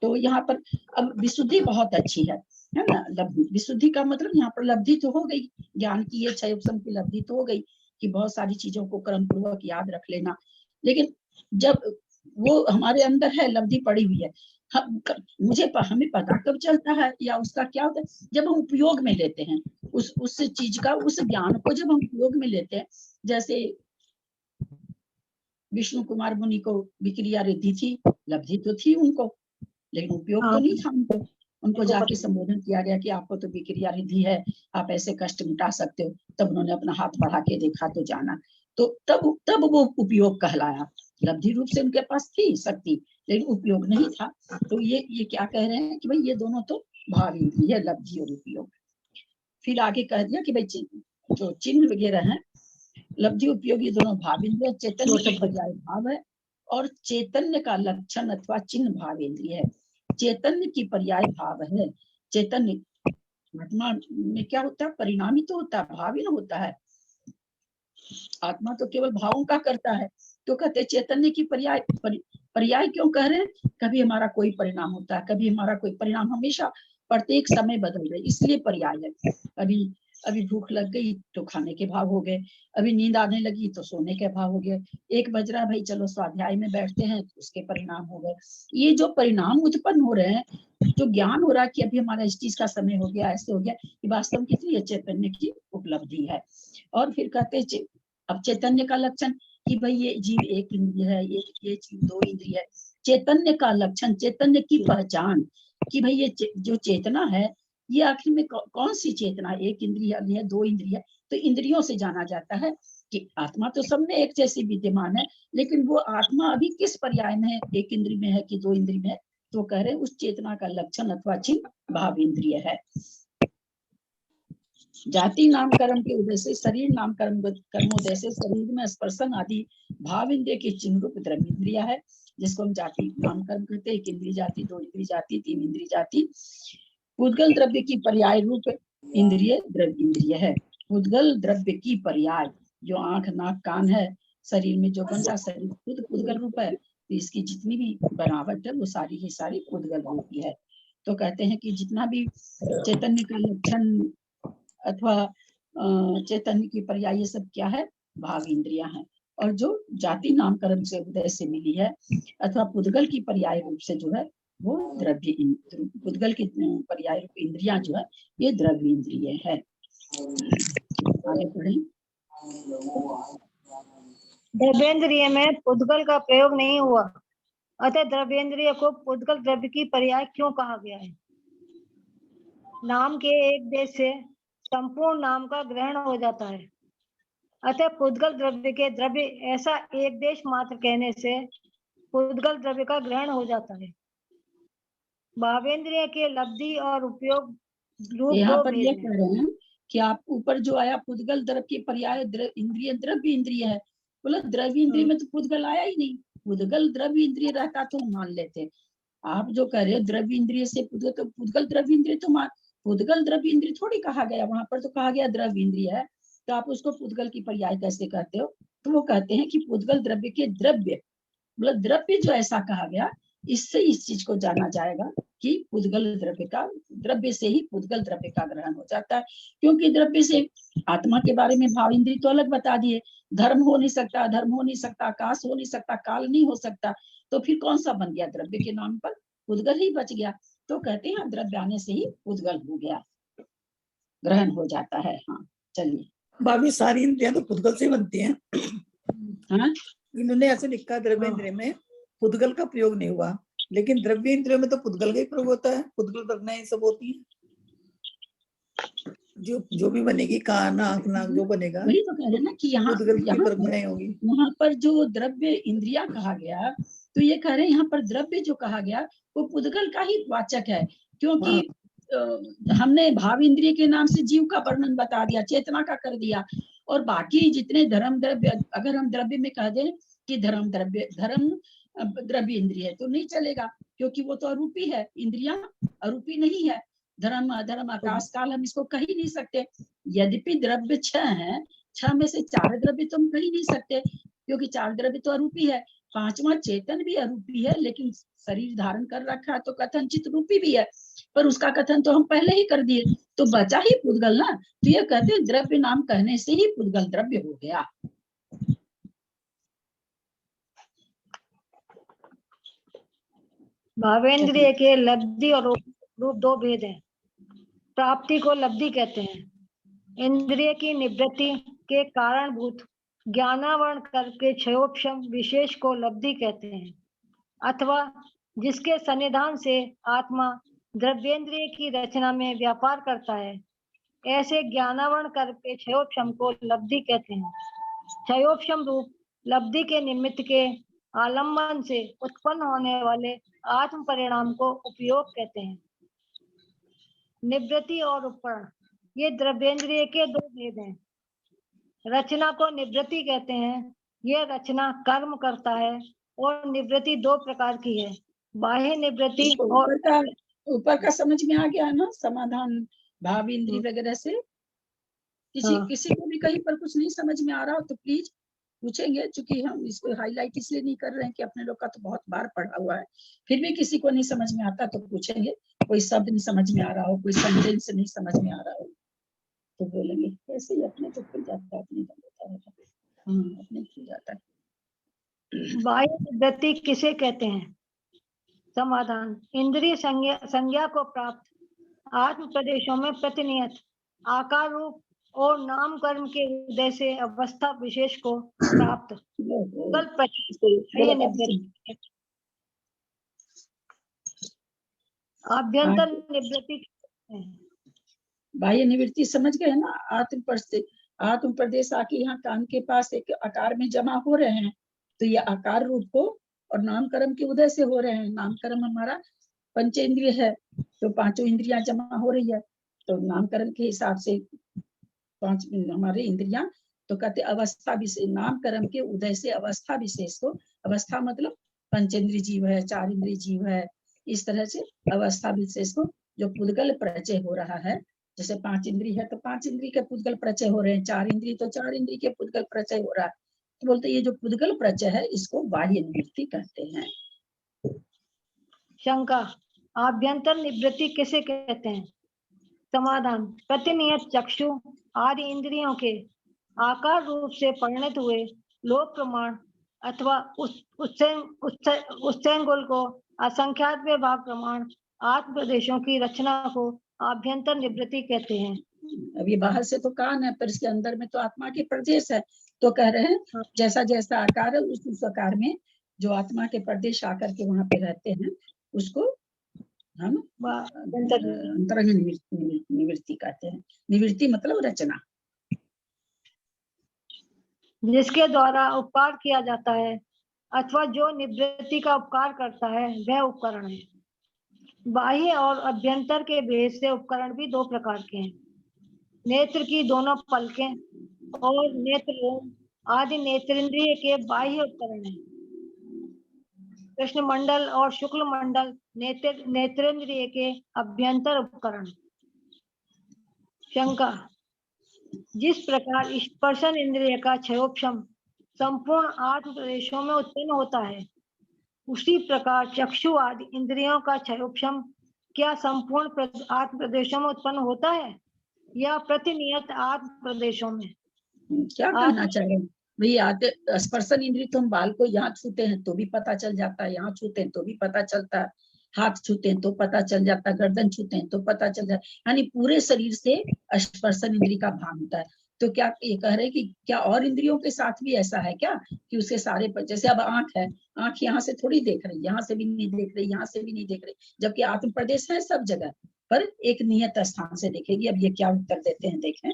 तो यहाँ पर अब विशुद्धि बहुत अच्छी है ना। लब्धि, विशुद्धि का मतलब यहाँ पर लब्धि तो हो गई, ज्ञान की ये क्षयोपशम की लब्धि तो हो गई कि बहुत सारी चीजों को क्रम पूर्वक याद रख लेना। लेकिन जब वो हमारे अंदर है, लब्धि पड़ी हुई है, हमें पता कब चलता है या उसका क्या होता है, जब हम उपयोग में लेते हैं उस चीज का, उस ज्ञान को जब हम उपयोग में लेते हैं। जैसे विष्णु कुमार मुनि को विक्रिया रिद्धि थी, लब्धि तो थी उनको, लेकिन उपयोग तो नहीं था उनको। उनको जाके संबोधन किया गया कि आपको तो विक्रिया रिद्धि है, आप ऐसे कष्ट मिटा सकते हो। तब उन्होंने अपना हाथ बढ़ा के देखा तो जाना, तो तब वो उपयोग कहलाया। लब्धि रूप से उनके पास थी शक्ति, लेकिन उपयोग नहीं था। तो ये क्या कह रहे हैं कि भाई ये दोनों तो भाव इंद्रिय है, लब्धि और उपयोग। फिर आगे कह दिया कि भाई जो चिन्ह वगैरह है, लब्धि उपयोग ये दोनों भाव इंद्रिय, चैतन्य का पर्याय भाव है और चैतन्य का लक्षण अथवा चिन्ह भाव इंद्रिय है। चैतन्य की पर्याय भाव है। चैतन्य आत्मा में क्या होता है, परिणामी तो होता है, भाव ही ना होता है। आत्मा तो केवल भावों का करता है। तो कहते चैतन्य की पर्याय क्यों कह रहे हैं? कभी हमारा कोई परिणाम होता है, कभी हमारा कोई परिणाम, हमेशा प्रत्येक समय बदल रहे, इसलिए पर्याय है। कभी अभी भूख लग गई तो खाने के भाव हो गए, अभी नींद आने लगी तो सोने के भाव हो गए, 1 बज रहा भाई चलो स्वाध्याय में बैठते हैं तो उसके परिणाम हो गए। ये जो परिणाम उत्पन्न हो रहे हैं, जो ज्ञान हो रहा है कि अभी हमारा इस चीज का समय हो गया, ऐसे हो गया, ये वास्तव में कितनी चैतन्य की उपलब्धि है। और फिर कहते हैं अब चैतन्य का लक्षण कि भाई ये जीव एक इंद्रिय है, ये जीव 2 इंद्रिय है। चैतन्य का लक्षण, चैतन्य की पहचान कि भाई ये जो चेतना है ये आखिर में कौन सी चेतना, 1 इंद्रिय है 2 इंद्रिय है। तो इंद्रियों से जाना जाता है कि आत्मा तो सब में एक जैसी विद्यमान है, लेकिन वो आत्मा अभी किस पर्याय में है, 1 इंद्रिय में है कि 2 इंद्रिय में है। तो कह रहे हैं उस चेतना का लक्षण अथवा चिन्ह भाव इंद्रिय है। जाति नाम कर्म के उदय से शरीर नाम कर्मोदय से शरीर में स्पर्शन आदि भाव इंद्रिय के चिन्ह रूप द्रव्य इंद्रिय है, जिसको हम जाति नाम कर्म कहते हैं। 1 इंद्रिय जाति, 2 इंद्रिय जाति, 3 इंद्रिय जाति। पुद्गल द्रव्य की पर्याय रूप इंद्रिय द्रव्य इंद्रिय है। पुद्गल द्रव्य की पर्याय, जो आंख नाक कान है शरीर में जो बनता, शरीर खुद पुद्गल रूप है, तो इसकी जितनी भी बनावट है वो सारी की सारी पुद्गल रूप की है। तो कहते हैं कि जितना भी चैतन्य का लक्षण अथवा चैतन्य की पर्याय ये सब क्या है, भाव इंद्रियां हैं। और जो जाति नामकरण से उदय से मिली है अथवा पुद्गल की पर्याय रूप से जो है वो द्रव्य, पुद्गल की पर्याय रूप इंद्रियां जो है ये द्रव्य इंद्रिय है। आगे पढ़ें। द्रव्येंद्रिय में पुद्गल का प्रयोग नहीं हुआ, अतः द्रव्येंद्रिय को पुद्गल द्रव्य की पर्याय क्यों कहा गया है? नाम के एक देश से संपूर्ण नाम का ग्रहण हो जाता है, अतः पुद्गल द्रव्य के द्रव्य ऐसा एक देश मात्र कहने से पुद्गल द्रव्य का ग्रहण हो जाता है। भावेंद्रिय के लब्धि और उपयोग रूप यहाँ 2 पर ये भेद कह हैं। रहे हैं कि आप ऊपर जो आया पुद्गल द्रव्य की पर्याय इंद्रिय द्रव्य इंद्रिय है, बोला द्रव्य इंद्रिय में तो पुद्गल आया ही नहीं। पुद्गल द्रव्य इंद्रिय रहता तो मान लेते। आप जो कह रहे हो द्रव्य इंद्रिय से पुद्गल, तो पुद्गल द्रव्य इंद्रिय तो पुद्गल द्रव्य इंद्रिय थोड़ी कहा गया, वहां पर तो कहा गया द्रव्य इंद्रिय है, तो आप उसको पुद्गल की पर्याय कैसे कहते हो? तो वो कहते हैं कि पुद्गल द्रव्य के द्रव्य, मतलब द्रव्य जो ऐसा कहा गया, इससे इस चीज को जाना जाएगा कि पुद्गल द्रव्य का, द्रव्य से ही पुद्गल द्रव्य का ग्रहण हो जाता है। क्योंकि द्रव्य से आत्मा के बारे में भाव इंद्रिय तो अलग बता दिए, धर्म हो नहीं सकता, धर्म हो नहीं सकता, आकाश हो नहीं सकता, काल नहीं हो सकता, तो फिर कौन सा बन गया? द्रव्य के नाम पर पुद्गल ही बच गया। तो कहते हैं द्रव्य आने से ही पुद्गल हो गया, ग्रहण हो जाता है। हाँ चलिए। भाभी सारी इंद्रियां तो पुद्गल से बनती हैं। हाँ इन्होंने ऐसे लिखा द्रव्य इंद्रिय में पुद्गल का प्रयोग नहीं हुआ, लेकिन द्रव्य इंद्रियों में तो पुद्गल का ही प्रयोग होता है। पुद्गल प्रज्ञाएं सब होती हैं, जो भी बनेगी, कान आंख नाक जो बनेगा वही तो कह रहे ना कि यहाँ पुद्गल की प्रज्ञाएं होगी। यहाँ पर जो द्रव्य इंद्रिया कहा गया, तो ये कह रहे हैं यहाँ पर द्रव्य जो कहा गया वो पुद्गल का ही वाचक है। क्योंकि हमने भाव इंद्रिय के नाम से जीव का वर्णन बता दिया, चेतना का कर दिया, और बाकी जितने धर्म द्रव्य, अगर हम द्रव्य में कह दें कि धर्म द्रव्य इंद्रिय है तो नहीं चलेगा, क्योंकि वो तो अरूपी है, इंद्रियां अरूपी नहीं है। धर्म अधर्म आकाश काल हम इसको कह ही नहीं सकते। यद्यपि द्रव्य 6 है, 6 में से 4 द्रव्य तो हम कह ही नहीं सकते, क्योंकि 4 द्रव्य तो अरूपी है, 5वां चेतन भी अरूपी है, लेकिन शरीर धारण कर रखा है तो कथनचित रूपी भी है, पर उसका कथन तो हम पहले ही कर दिए, तो बचा ही पुद्गल ना। तो ये कहते हैं द्रव्य नाम कहने से ही पुद्गल द्रव्य हो गया। भावेंद्रिय के लब्धि और रूप 2 भेद हैं। प्राप्ति को लब्धि कहते हैं। इंद्रिय की निवृत्ति के कारणभूत ज्ञानावरण करके क्षयोपशम विशेष को लब्धि कहते हैं, अथवा जिसके सन्निधान से आत्मा द्रव्येंद्रिय की रचना में व्यापार करता है, ऐसे ज्ञानावरण करके क्षयोपशम को लब्धि कहते हैं। क्षयोपशम रूप लब्धि के निमित्त के आलम्बन से उत्पन्न होने वाले आत्म परिणाम को उपयोग कहते हैं। निवृत्ति और उपकरण, ये द्रव्येंद्रिय के 2 भेद हैं। रचना को निवृत्ति कहते हैं, यह रचना कर्म करता है, और निवृत्ति 2 प्रकार की है, बाह्य निवृत्ति और ऊपर का समझ में आ गया ना समाधान भाव इंद्रिय वगैरह से? किसी को भी कहीं पर कुछ नहीं समझ में आ रहा हो तो प्लीज पूछेंगे, चूंकि हम इसको हाईलाइट इसलिए नहीं कर रहे हैं कि अपने लोग का तो बहुत बार पढ़ा हुआ है, फिर भी किसी को नहीं समझ में आता तो पूछेंगे। कोई शब्द नहीं समझ में आ रहा हो, कोई सेंटेंस नहीं समझ में आ रहा हो, तो बोलेंगे ऐसे ही अपने तो खुल जाता है, अपने तो होता रहता है। हाँ, अपने खुल जाता है। बाह्य निवृत्ति किसे कहते हैं? समाधान, इंद्रिय संज्ञा को प्राप्त आत्म प्रदेशों में प्रतिनियत आकार रूप और नाम कर्म के उदय से अवस्था विशेष को प्राप्त कल बाह्य निवृत्ति। आभ्यंतर निवृत्ति कहते हैं। बाह्य निवृत्ति समझ गए ना? आत्म प्रदेश आके यहाँ कान के पास एक आकार में जमा हो रहे हैं, तो ये आकार रूप को और नाम कर्म के उदय से हो रहे हैं। नाम कर्म हमारा पंचेंद्रिय है, तो पांचों इंद्रियां जमा हो रही है, तो नाम कर्म के हिसाब से पांच हमारे इंद्रियां, तो कहते अवस्था विशेष, नाम कर्म के उदय से अवस्था विशेष को, अवस्था मतलब पंचेंद्रिय जीव है, चार इंद्रिय जीव है, इस तरह से अवस्था विशेष को जो पुद्गल प्रचय हो रहा है, जैसे पांच इंद्रिय है तो पांच इंद्रिय के पुद्गल प्रचय हो रहे हैं, चार इंद्रिय तो चार इंद्रिय के पुद्गल प्रचय हो रहा है, तो बोलते ये जो पुद्गल प्रचय है इसको बाह्य निवृत्ति कहते हैं। शंका, आभ्यंतर निवृत्ति किसे कहते हैं? समाधान, प्रतिनियत चक्षु आदि इंद्रियों के आकार रूप से परिणत हुए लोक प्रमाण अथवा उच्चैंगुल को असंख्यात विभाग प्रमाण आत्म प्रदेशों की रचना को आभ्यंतर निवृत्ति कहते हैं। अब ये बाहर से तो कान है, पर इसके अंदर में तो आत्मा के प्रदेश है, तो कह रहे हैं जैसा जैसा आकार है उस आकार में जो आत्मा के प्रदेश आकर के वहां पे रहते हैं उसको हम अंतरंग निवृत्ति कहते हैं। निवृत्ति मतलब रचना, जिसके द्वारा उपकार किया जाता है अथवा जो निवृत्ति का उपकार करता है वह उपकरण है। बाह्य और अभ्यंतर के भेद से उपकरण भी दो प्रकार के हैं। नेत्र की दोनों पलकें और नेत्र आदि नेत्रेंद्रिय के बाह्य उपकरण हैं। कृष्ण मंडल और शुक्ल मंडल नेत्रेंद्रिय के अभ्यंतर उपकरण। शंका, जिस प्रकार स्पर्शन इंद्रिय का क्षयोपशम संपूर्ण आत्म प्रदेशों में उत्पन्न होता है, उसी प्रकार चक्षु आदि इंद्रियों का क्षयोपशम क्या संपूर्ण आत्म प्रदेशों में उत्पन्न होता है या प्रतिनियत आत्म प्रदेशों में? क्या कहना चाह रहे हैं भैया? आते स्पर्शन इंद्रिय तो हम बाल को यहाँ छूते हैं तो भी पता चल जाता है, यहाँ छूते हैं तो भी पता चलता है, हाथ छूते हैं तो पता चल जाता है, गर्दन छूते हैं तो पता चल जाता है, यानी पूरे शरीर से स्पर्शन इंद्रिय का भान होता है। तो क्या ये कह रहे हैं कि क्या और इंद्रियों के साथ भी ऐसा है क्या कि उसके सारे जैसे अब आंख है, आंख यहाँ से थोड़ी देख रही, यहाँ से भी नहीं देख रही, यहाँ से भी नहीं देख रही, जबकि आत्म प्रदेश है सब जगह पर एक नियत स्थान से देखेगी। अब ये क्या उत्तर देते हैं देखें।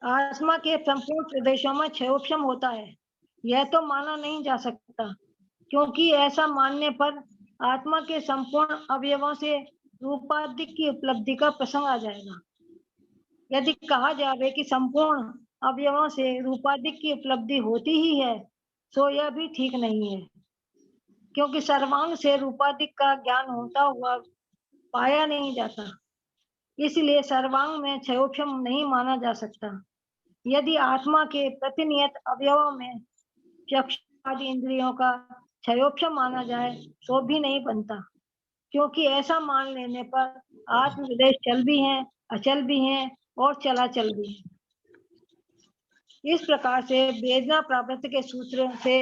आत्मा के संपूर्ण प्रदेशों में क्षयोपशम होता है, यह तो माना नहीं जा सकता, क्योंकि ऐसा मानने पर आत्मा के संपूर्ण अवयवों से रूपाधिक की उपलब्धि का प्रसंग आ जाएगा। यदि कहा जाए कि संपूर्ण अवयवों से रूपाधिक की उपलब्धि होती ही है, तो यह भी ठीक नहीं है, क्योंकि सर्वांग से रूपाधिक का ज्ञान होता हुआ पाया नहीं जाता, इसलिए सर्वांग में क्षयोपशम नहीं माना जा सकता। यदि आत्मा के प्रतिनियत अवयवों में चक्षु आदि इंद्रियों का क्षयोपशम माना जाए तो भी नहीं बनता, क्योंकि ऐसा मान लेने पर आत्म प्रदेश चल भी हैं, अचल भी हैं और चलाचल भी है। इस प्रकार से वेदना प्राप्त के सूत्र से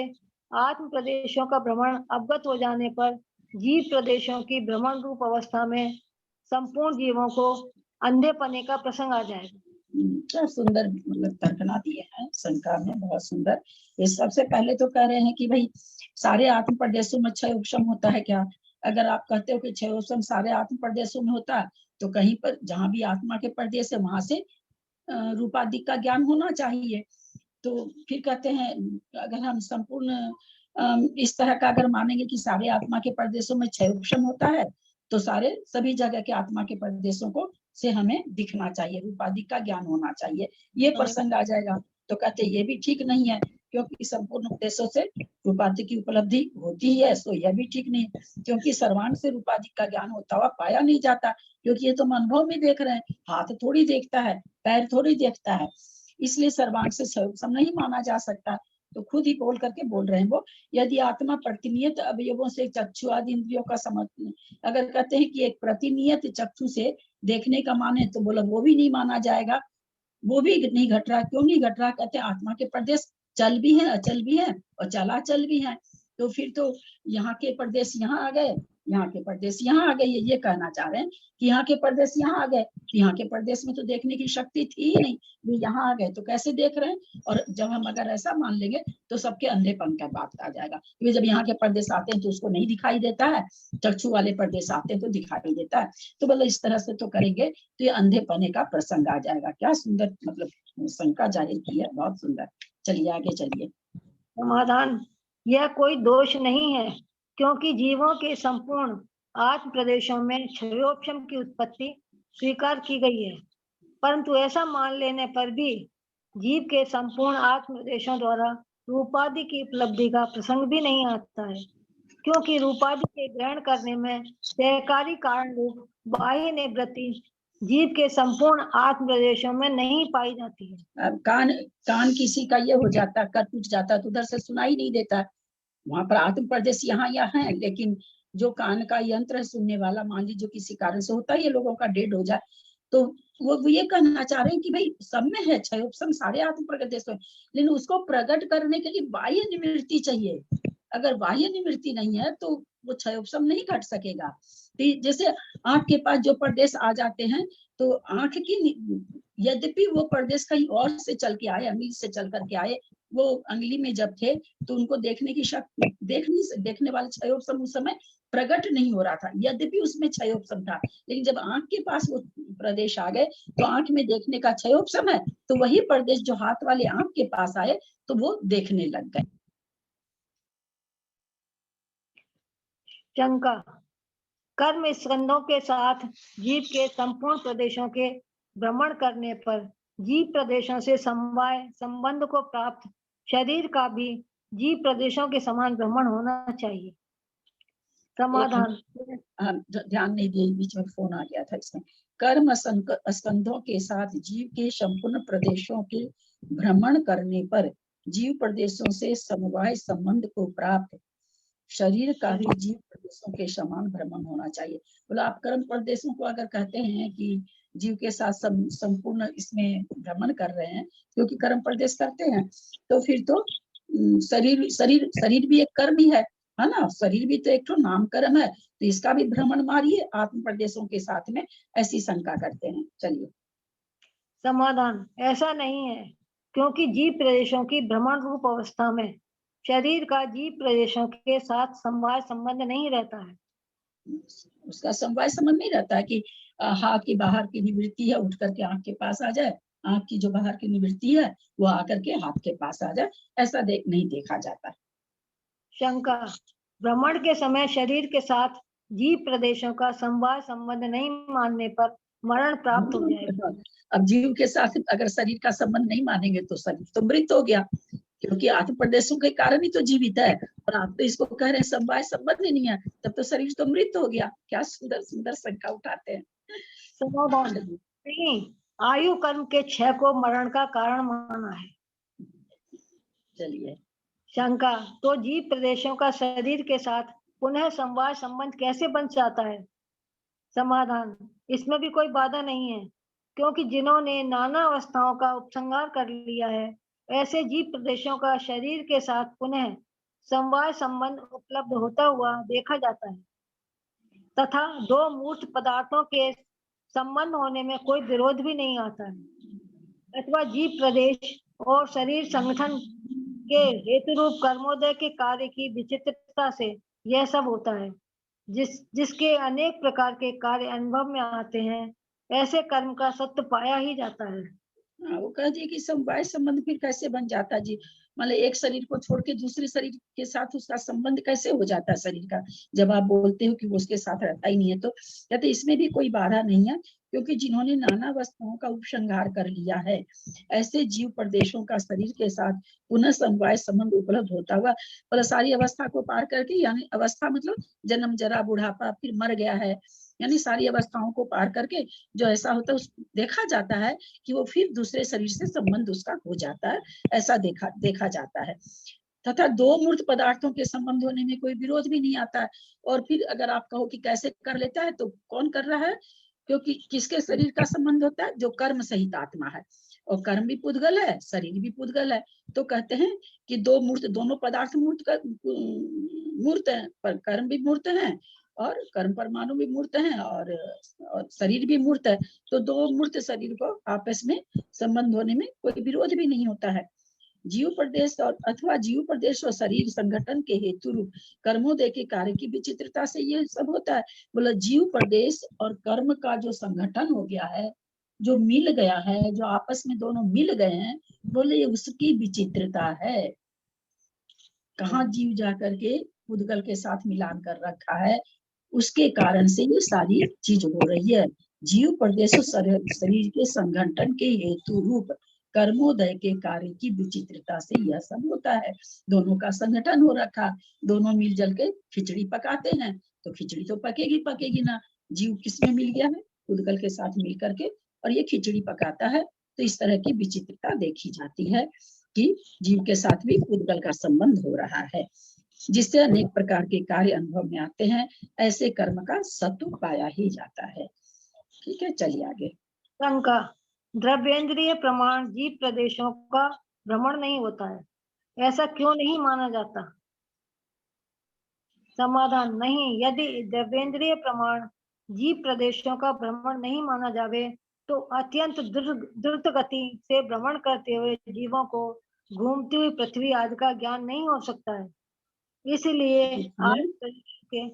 आत्म प्रदेशों का भ्रमण अवगत हो जाने पर जीव प्रदेशों की भ्रमण रूप अवस्था में संपूर्ण जीवों को अंधेपने का प्रसंग आ जाएगा। क्या सुंदर मतलब तर्कना दिए हैं शंका में, बहुत सुंदर। ये सबसे पहले तो कह रहे हैं कि भाई सारे आत्म प्रदेशों में क्षयोपशम होता है क्या? अगर आप कहते हो कि क्षयोपशम सारे आत्म प्रदेशों में होता है, तो कहीं पर जहाँ भी आत्मा के प्रदेश है वहां से रूपाधिक का ज्ञान होना चाहिए। तो फिर कहते हैं अगर हम संपूर्ण इस तरह का अगर मानेंगे कि सारे आत्मा के प्रदेशों में क्षयोपशम होता है, तो सारे सभी जगह के आत्मा के प्रदेशों को से हमें दिखना चाहिए, रूपाधिक का ज्ञान होना चाहिए, ये प्रसंग आ जाएगा। तो कहते ये भी ठीक नहीं है, क्योंकि संपूर्ण उपदेशों से रूपाधिक की उपलब्धि होती ही है, तो यह भी ठीक नहीं, क्योंकि सर्वांग से रूपाधिक का ज्ञान होता हुआ पाया नहीं जाता, क्योंकि ये तो हम अनुभव में देख रहे हैं, हाथ थोड़ी देखता है, पैर थोड़ी देखता है, इसलिए सर्वांग से क्षयोपशम नहीं माना जा सकता। तो खुद ही बोल करके बोल रहे हैं वो, यदि आत्मा प्रतिनियत अवयवों से चक्षु आदि इंद्रियों का समझ, अगर कहते हैं कि एक प्रतिनियत चक्षु से देखने का माने, तो बोला वो भी नहीं माना जाएगा, वो भी नहीं घट रहा। क्यों नहीं घट रहा? कहते आत्मा के प्रदेश चल भी है, अचल भी है और चलाचल भी है। तो फिर तो यहाँ के प्रदेश यहाँ आ गए, यहाँ के प्रदेश यहाँ आ गए, ये कहना चाह रहे हैं कि यहाँ के प्रदेश यहाँ आ गए। यहाँ के प्रदेश में तो देखने की शक्ति थी ही नहीं, वो यहाँ आ गए तो कैसे देख रहे हैं? और जब हम अगर ऐसा मान लेंगे तो सबके अंधेपन का बात आ जाएगा, क्योंकि जब यहाँ के प्रदेश आते हैं तो उसको नहीं दिखाई देता है, चक्षु वाले प्रदेश आते हैं तो दिखाई देता है। तो मतलब इस तरह से तो करेंगे तो ये अंधेपने का प्रसंग आ जाएगा। क्या सुंदर मतलब शंका जाहिर की है, बहुत सुंदर। चलिए आगे चलिए। समाधान, यह कोई दोष नहीं है, क्योंकि जीवों के संपूर्ण आत्म प्रदेशों में क्षयोपशम की उत्पत्ति स्वीकार की गई है, परंतु ऐसा मान लेने पर भी जीव के संपूर्ण आत्म प्रदेशों द्वारा रूपादि की उपलब्धि का प्रसंग भी नहीं आता है, क्योंकि रूपादि के ग्रहण करने में सहकारी कारण रूप बाह्य निवृत्ति जीव के संपूर्ण आत्म प्रदेशों में नहीं पाई जाती है। अब कान किसी का ये हो जाता, कर टूट जाता तो उधर से सुनाई नहीं देता, वहां पर आत्म प्रदेश यहाँ है, लेकिन जो कान का यंत्र है सुनने वाला, मान लीजिए किसी कारण से होता है ये लोगों का डेड हो जाए, तो वो ये कहना चाह रहे हैं कि भाई सब में है क्षयोपशम, सारे आत्म प्रदेश में, लेकिन उसको प्रकट करने के लिए बाह्य निवृत्ति चाहिए। अगर बाह्य निवृत्ति नहीं है तो वो क्षयोपशम नहीं घट सकेगा। जैसे आंख के पास जो प्रदेश आ जाते हैं, तो आंख की यद्यपि वो प्रदेश कहीं और से चल के आए, अंगुली से चल करके आए, वो अंगुली में जब थे तो उनको देखने की शक्ति, देखने वाले क्षयोपशम उस समय प्रकट नहीं हो रहा था, यद्यपि उसमें क्षयोपशम था, लेकिन जब आंख के पास वो प्रदेश आ गए तो आंख में देखने का क्षयोपशम है, तो वही प्रदेश जो हाथ वाले आंख के पास आए तो वो देखने लग गए। शंका, कर्म स्कंधों के साथ जीव के संपूर्ण प्रदेशों के भ्रमण करने पर जीव प्रदेशों से समवाय संबंध को प्राप्त शरीर का भी जीव प्रदेशों के समान भ्रमण होना चाहिए। समाधान, ध्यान नहीं दिए, बीच में फोन आ गया था इसमें। कर्म स्कंधों के साथ जीव के संपूर्ण प्रदेशों के भ्रमण करने पर जीव प्रदेशों से समवाय संबंध को प्राप्त शरीर का भी जीव प्रदेशों के समान भ्रमण होना चाहिए। बोला आप कर्म प्रदेशों को अगर कहते हैं कि जीव के साथ संपूर्ण इसमें भ्रमण कर रहे हैं, क्योंकि कर्म प्रदेश करते हैं, तो फिर तो शरीर भी एक कर्म ही है ना, शरीर भी तो एक तो नाम कर्म है, तो इसका भी भ्रमण मारिए आत्म प्रदेशों के साथ में, ऐसी शंका करते हैं। चलिए। समाधान, ऐसा नहीं है, क्योंकि जीव प्रदेशों की भ्रमण रूप अवस्था में शरीर का जीव प्रदेशों के साथ समवाय संबंध नहीं रहता है। उसका समवाय संबंध नहीं रहता है कि हाथ की बाहर की निवृत्ति है उठ करके आंख के पास आ जाए, आंख की जो बाहर की निवृत्ति है वो आकर के हाथ के पास आ जाए, ऐसा नहीं देखा जाता। शंका, भ्रमण के समय शरीर के साथ जीव प्रदेशों का समवाय संबंध नहीं मानने पर मरण प्राप्त हो जाएगा। अब जीव के साथ अगर शरीर का संबंध नहीं मानेंगे तो शरीर तो मृत हो गया, क्योंकि आत्म प्रदेशों के कारण ही तो जीवित है, और आप तो इसको कह रहे हैं समवाय संबंध ही नहीं है, तब तो शरीर तो मृत हो गया। क्या सुंदर सुंदर शंका उठाते हैं। समाधान, नहीं, आयु कर्म के क्षय को मरण का कारण माना है। चलिए। शंका, तो जीव प्रदेशों का शरीर के साथ पुनः समवाय संबंध कैसे बन जाता है? समाधान, इसमें भी कोई बाधा नहीं है, क्योंकि जिन्होंने नाना अवस्थाओं का उपसंहार कर लिया है, ऐसे जीव प्रदेशों का शरीर के साथ पुनः समवाय संबंध उपलब्ध होता हुआ देखा जाता है, तथा दो मूर्त पदार्थों के संबंध होने में कोई विरोध भी नहीं आता है। अथवा जीव प्रदेश और शरीर संगठन के हेतु रूप कर्मोदय के कार्य की विचित्रता से यह सब होता है। जिसके अनेक प्रकार के कार्य अनुभव में आते हैं, ऐसे कर्म का सत्य पाया ही जाता है। वो कह दिए कि समवाय संबंध फिर कैसे बन जाता है जी, मतलब एक शरीर को छोड़ के दूसरे शरीर के साथ उसका संबंध कैसे हो जाता है शरीर का, जब आप बोलते हो कि वो उसके साथ रहता ही नहीं है, तो कहते इसमें भी कोई बाधा नहीं है, क्योंकि जिन्होंने नाना अवस्थाओं का उपसंहार कर लिया है, ऐसे जीव प्रदेशों का शरीर के साथ पुनः समवाय संबंध उपलब्ध होता हुआ, मतलब सारी अवस्था को पार करके, यानी अवस्था मतलब जन्म, जरा, बुढ़ापा, फिर मर गया है, यानी सारी अवस्थाओं को पार करके जो ऐसा होता है देखा जाता है कि वो फिर दूसरे शरीर से संबंध उसका हो जाता है, ऐसा देखा जाता है। तथा दो मूर्त पदार्थों के संबंध होने में कोई विरोध भी नहीं आता है। और फिर अगर आप कहो कि कैसे कर लेता है, तो कौन कर रहा है, क्योंकि किसके शरीर का संबंध होता है, जो कर्म सहित आत्मा है, और कर्म भी पुद्गल है, शरीर भी पुद्गल है। तो कहते हैं कि दो मूर्त, दोनों पदार्थ मूर्त है, पर कर्म भी मूर्त है, और कर्म परमाणु भी मूर्त है, और शरीर भी मूर्त है। तो दो मूर्त शरीर को आपस में संबंध होने में कोई विरोध भी नहीं होता है। जीव प्रदेश और अथवा जीव प्रदेश और शरीर संगठन के हेतु रूप कर्मोदय के कार्य की विचित्रता से ये सब होता है। बोला जीव प्रदेश और कर्म का जो संगठन हो गया है, जो मिल गया है, जो आपस में दोनों मिल गए हैं, बोले उसकी विचित्रता है। कहाँ जीव जाकर के उद्गल के साथ मिलान कर रखा है, उसके कारण से ये सारी चीज हो रही है। जीव प्रदेश शरीर के संगठन के हेतु रूप कर्मोदय के कार्य की विचित्रता से यह सब होता है। दोनों का संगठन हो रखा, दोनों मिलजुल के खिचड़ी पकाते हैं, तो खिचड़ी तो पकेगी ना। जीव किसमें मिल गया है, उद्गल के साथ मिल करके, और ये खिचड़ी पकाता है। तो इस तरह की विचित्रता देखी जाती है कि जीव के साथ भी उद्गल का संबंध हो रहा है, जिससे अनेक प्रकार के कार्य अनुभव में आते हैं। ऐसे कर्म का सत्व पाया ही जाता है। ठीक है, चलिए आगे। शंका, द्रव्येंद्रिय प्रमाण जीव प्रदेशों का भ्रमण नहीं होता है, ऐसा क्यों नहीं माना जाता? समाधान, नहीं, यदि द्रव्येंद्रिय प्रमाण जीव प्रदेशों का भ्रमण नहीं माना जावे तो अत्यंत द्रुत गति से भ्रमण करते हुए जीवों को घूमती हुई पृथ्वी आदि का ज्ञान नहीं हो सकता है। इसलिए आप के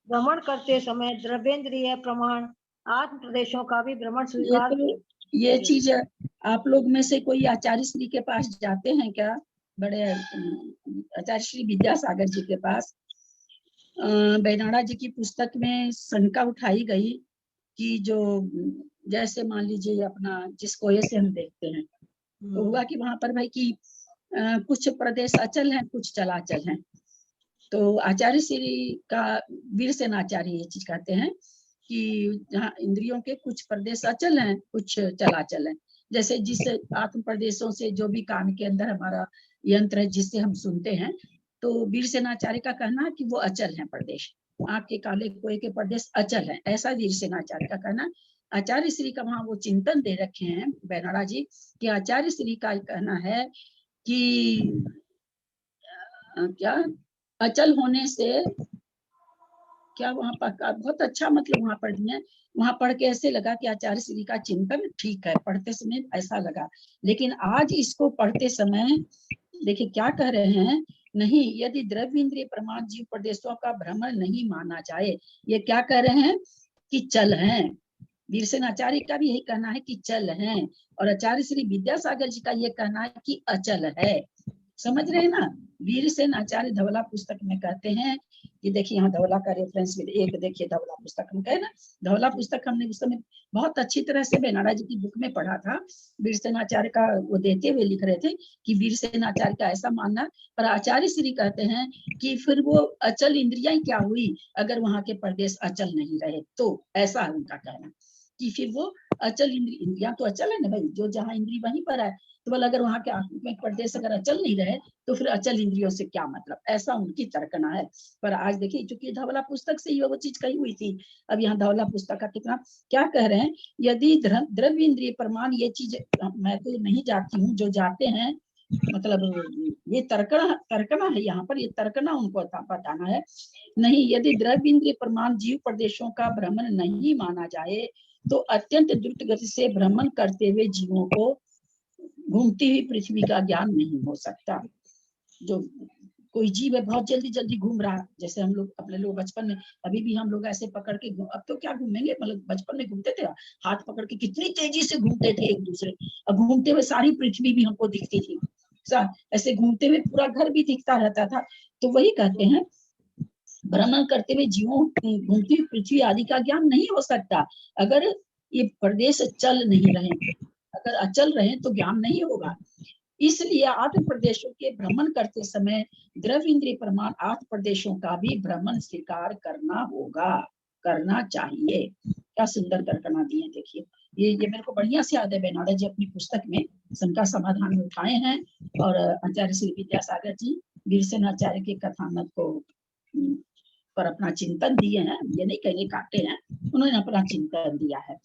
भ्रमण करते समय द्रव्येंद्रिय प्रमाण आत्म प्रदेशों का भी भ्रमण स्वीकार ये चीज आप लोग में से कोई आचार्य श्री के पास जाते हैं क्या? बड़े आचार्य श्री विद्यासागर जी के पास बैनाड़ा जी की पुस्तक में शंका उठाई गई कि जो जैसे मान लीजिए अपना जिस कोये से हम देखते हैं, तो हुआ कि वहां पर भाई कि कुछ प्रदेश अचल हैं, कुछ चलाचल हैं। तो आचार्य श्री का वीर सेनाचार्य ये चीज कहते हैं कि जहाँ इंद्रियों के कुछ प्रदेश अचल हैं, कुछ चलाचल हैं। जैसे जिस आत्म प्रदेशों से जो भी कान के अंदर हमारा यंत्र है जिससे हम सुनते हैं, तो वीर सेनाचार्य का कहना है कि वो अचल हैं प्रदेश, आँख के काले कोए के प्रदेश अचल हैं, ऐसा वीर सेनाचार्य का कहना। आचार्य श्री का वहां वो चिंतन दे रखे हैं बैनाड़ा जी कि आचार्य श्री का कहना है कि क्या अचल होने से क्या वहां पर बहुत अच्छा मतलब वहां पढ़ दिए, वहां पढ़ के ऐसे लगा कि आचार्य श्री का चिंतन ठीक है, पढ़ते समय ऐसा लगा। लेकिन आज इसको पढ़ते समय देखिए क्या कह रहे हैं, नहीं, यदि द्रव्य इंद्रिय प्रमाण जीव प्रदेशों का भ्रमण नहीं माना जाए, ये क्या कह रहे हैं कि चल हैं। वीरसेन आचार्य का भी यही कहना है कि चल हैं, और आचार्य श्री विद्यासागर जी का ये कहना है कि अचल है। समझ रहे हैं ना? वीरसेन आचार्य धवला पुस्तक में कहते हैं कि देखिए यहाँ धवला का रेफरेंस एक देखिए, धवला पुस्तक हम कहे ना, धवला पुस्तक हमने उस समय बहुत अच्छी तरह से बैनाड़ा जी की बुक में पढ़ा था। वीरसेन आचार्य का वो देते हुए लिख रहे थे कि वीरसेन आचार्य का ऐसा मानना, पर आचार्य श्री कहते हैं कि फिर वो अचल इंद्रियां क्या हुई अगर वहां के प्रदेश अचल नहीं रहे, तो ऐसा है उनका कहना कि फिर वो अचल इंद्रियां तो अचल है ना भाई, जो जहाँ इंद्री वहीं पर है, तो बोला अगर वहां के आत्मिक प्रदेश अगर अचल नहीं रहे तो फिर अचल इंद्रियों से क्या मतलब, ऐसा उनकी तर्कना है। पर आज देखिए चूंकि धवला पुस्तक से ही वो चीज कही हुई थी, अब यहाँ धवला पुस्तक का कितना क्या कह रहे हैं, यदि द्रव्य इंद्रिय प्रमाण, ये चीज मैं तो नहीं जाती हूँ, जो जाते हैं मतलब ये तर्कना है यहाँ पर, ये तर्कना उनको बताना है। नहीं, यदि द्रव्य इंद्रिय प्रमाण जीव प्रदेशों का भ्रमण नहीं माना जाए तो अत्यंत द्रुत गति से भ्रमण करते हुए जीवों को घूमती हुई पृथ्वी का ज्ञान नहीं हो सकता। जो कोई जीव है बहुत जल्दी जल्दी घूम रहा, जैसे हम लोग अपने लोग बचपन में, अभी भी हम लोग ऐसे पकड़ के अब तो क्या घूमेंगे, मतलब बचपन में घूमते थे हाथ पकड़ के, कितनी तेजी से घूमते थे एक दूसरे, अब घूमते हुए सारी पृथ्वी भी हमको दिखती थी, ऐसे घूमते हुए पूरा घर भी दिखता रहता था। तो वही कहते हैं भ्रमण करते हुए जीवों घूमती हुई पृथ्वी आदि का ज्ञान नहीं हो सकता। अगर ये प्रदेश चल नहीं रहे, अगर अचल रहे तो ज्ञान नहीं होगा। इसलिए आठ प्रदेशों के भ्रमण करते समय द्रव्य इंद्रिय प्रमाण आठ प्रदेशों का भी भ्रमण स्वीकार करना होगा, करना चाहिए। क्या सुंदर तर्कना दिए, देखिए ये मेरे को बढ़िया से याद है, बेनाडा जी अपनी पुस्तक में शंका समाधान में उठाए हैं, और आचार्य श्री विद्यासागर जी वीरसेन आचार्य के कथानक को पर अपना चिंतन दिए हैं, ये नहीं कहेंगे काटे हैं, उन्होंने अपना चिंतन दिया है।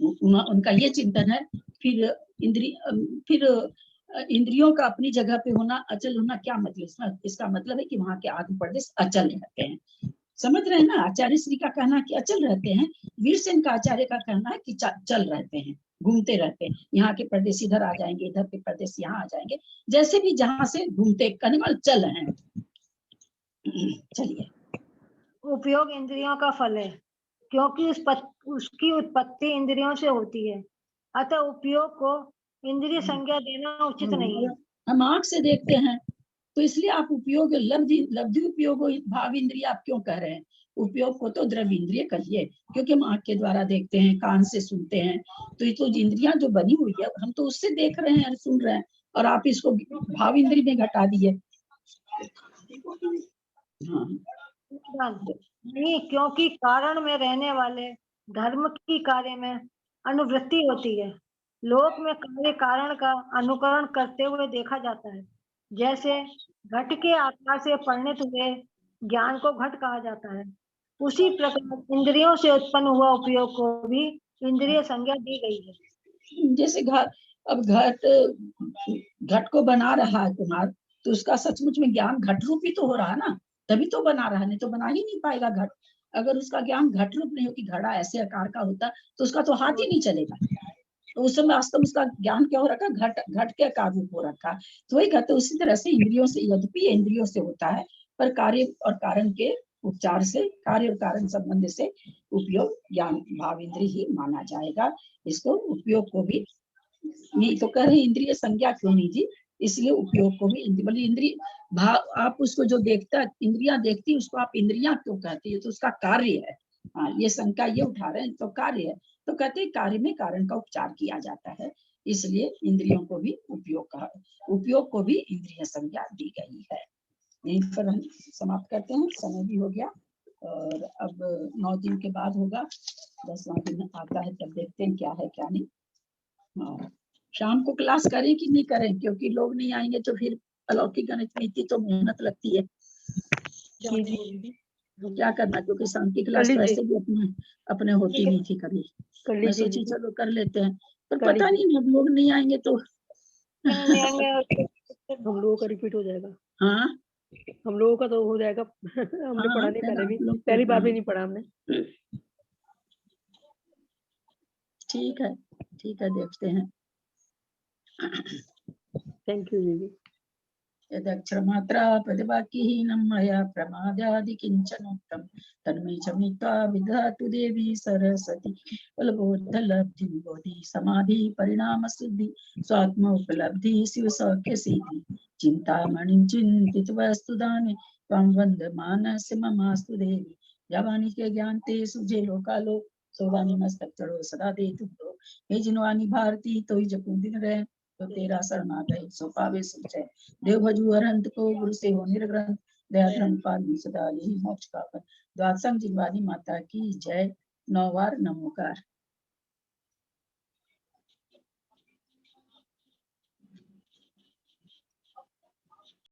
उनका ये चिंतन है। फिर इंद्रियों का अपनी जगह पे होना, अचल होना, क्या मतलब? इसका मतलब है कि वहां के आत्म प्रदेश अचल रहते हैं। समझ रहे हैं ना? आचार्य श्री का कहना है कि अचल रहते हैं, वीरसेन का आचार्य का कहना है कि चल रहते हैं, घूमते रहते हैं। यहाँ के प्रदेश इधर आ जाएंगे, इधर के प्रदेश यहाँ आ जाएंगे, जैसे भी जहां से घूमते, कहने वाले चल रहे हैं। चलिए। उपयोग इंद्रियों का फल है, क्योंकि उसकी उत्पत्ति इंद्रियों से होती है, अतः उपयोग को इंद्रिय संज्ञा देना उचित नहीं है। हम आंख से देखते हैं तो इसलिए आप उपयोग लब्धि उपयोग भाव इंद्रिय आप क्यों कह रहे हैं? उपयोग को तो द्रव्य इंद्रिय कहिए, क्योंकि हम आंख के द्वारा देखते हैं, कान से सुनते हैं, तो ये तो इंद्रियां जो बनी हुई है हम तो उससे देख रहे हैं, सुन रहे हैं, और आप इसको भाव इंद्रिय में घटा दिए। हाँ। नहीं, क्योंकि कारण में रहने वाले धर्म की कार्य में अनुवृत्ति होती है। लोक में कार्य कारण का अनुकरण करते हुए देखा जाता है। जैसे घट के आकार से परिणत हुए ज्ञान को घट कहा जाता है, उसी प्रकार इंद्रियों से उत्पन्न हुआ उपयोग को भी इंद्रिय संज्ञा दी गई है। जैसे अब घट को बना रहा है कुमार, तो उसका सचमुच में ज्ञान घट रूप ही तो हो रहा है ना, तभी तो बना रहा है, नहीं तो बना ही नहीं पाएगा घट। अगर उसका ज्ञान घट रूप नहीं हो कि घड़ा ऐसे आकार का होता, तो उसका तो हाथ ही नहीं चलेगा। तो उस समय वास्तव में उसका ज्ञान क्या हो रखा? घट के आकार रूप हो रखा। तो वही कहते, उसी तरह से इंद्रियों से, यद्यपि इंद्रियों से होता है, पर कार्य और कारण के उपचार से, कार्य और कारण संबंध से उपयोग ज्ञान भाव इंद्रिय ही माना जाएगा। इसको उपयोग को भी नहीं तो कह रहे इंद्रिय संज्ञा क्यों नहीं जी, इसलिए उपयोग को भी इंद्रिय भाव, आप उसको जो देखता, इंद्रियां देखती, उसको आप इंद्रियां क्यों कहती है? तो उसका कार्य है। हाँ, ये शंका ये उठा रहे हैं, तो कार्य है, तो कहते हैं कार्य में कारण का उपचार किया जाता है, इसलिए इंद्रियों को भी उपयोग को भी इंद्रिय संज्ञा दी गई है। यहीं पर हम समाप्त करते हैं, समय भी हो गया, और अब 9 दिन के बाद होगा, 10वां दिन आता है, तब देखते हैं क्या है क्या नहीं। हाँ, शाम को क्लास करें कि नहीं करें, क्योंकि लोग नहीं आएंगे तो फिर अलौकिक गणित में इतनी तो मेहनत लगती है। क्या करना, क्योंकि शाम की क्लास तो ऐसे भी अपने होती नहीं थी कभी। मैं सोची चलो कर लेते हैं, पर पता नहीं अब लोग नहीं आएंगे तो हम लोगों का रिपीट हो जाएगा। हाँ, हम लोगों का तो हो जाएगा। हमने पढ़ा नहीं, पहली बार भी नहीं पढ़ा हमने। ठीक है, देखते हैं। थैंक यू दीदी। यदक्षरमात्रा प्रतिवाक्यहीनं मया प्रमादादि किंचनोक्तं तन्मे क्षमित्वा विधातु देवी सरस्वती। बलबोधलब्धिं बोधि समाधि परिणाम सिद्धि स्वात्मोपलब्धि शिव सौख्य सिद्धि चिंतामणिं चिन्तित्वा स्तुदाने त्वं वन्दमानस्य ममास्तु देवी। जवानी के ज्ञान ते सुजे लोकालो सोवानी मस्तक चढ़ो सदा दे तुम दो। हे जिनवानी भारती तो ही जपू दिन रहे, तो तेरा शरणा गए सो पावे सुचय। देव भजू अरंत को गुरु से हो निर्ग्रंथ, दया धर्म पाल सदा यही मोक्ष का पथ। द्वादशं जिनवानी माता की जय। 9 बार नमोकार।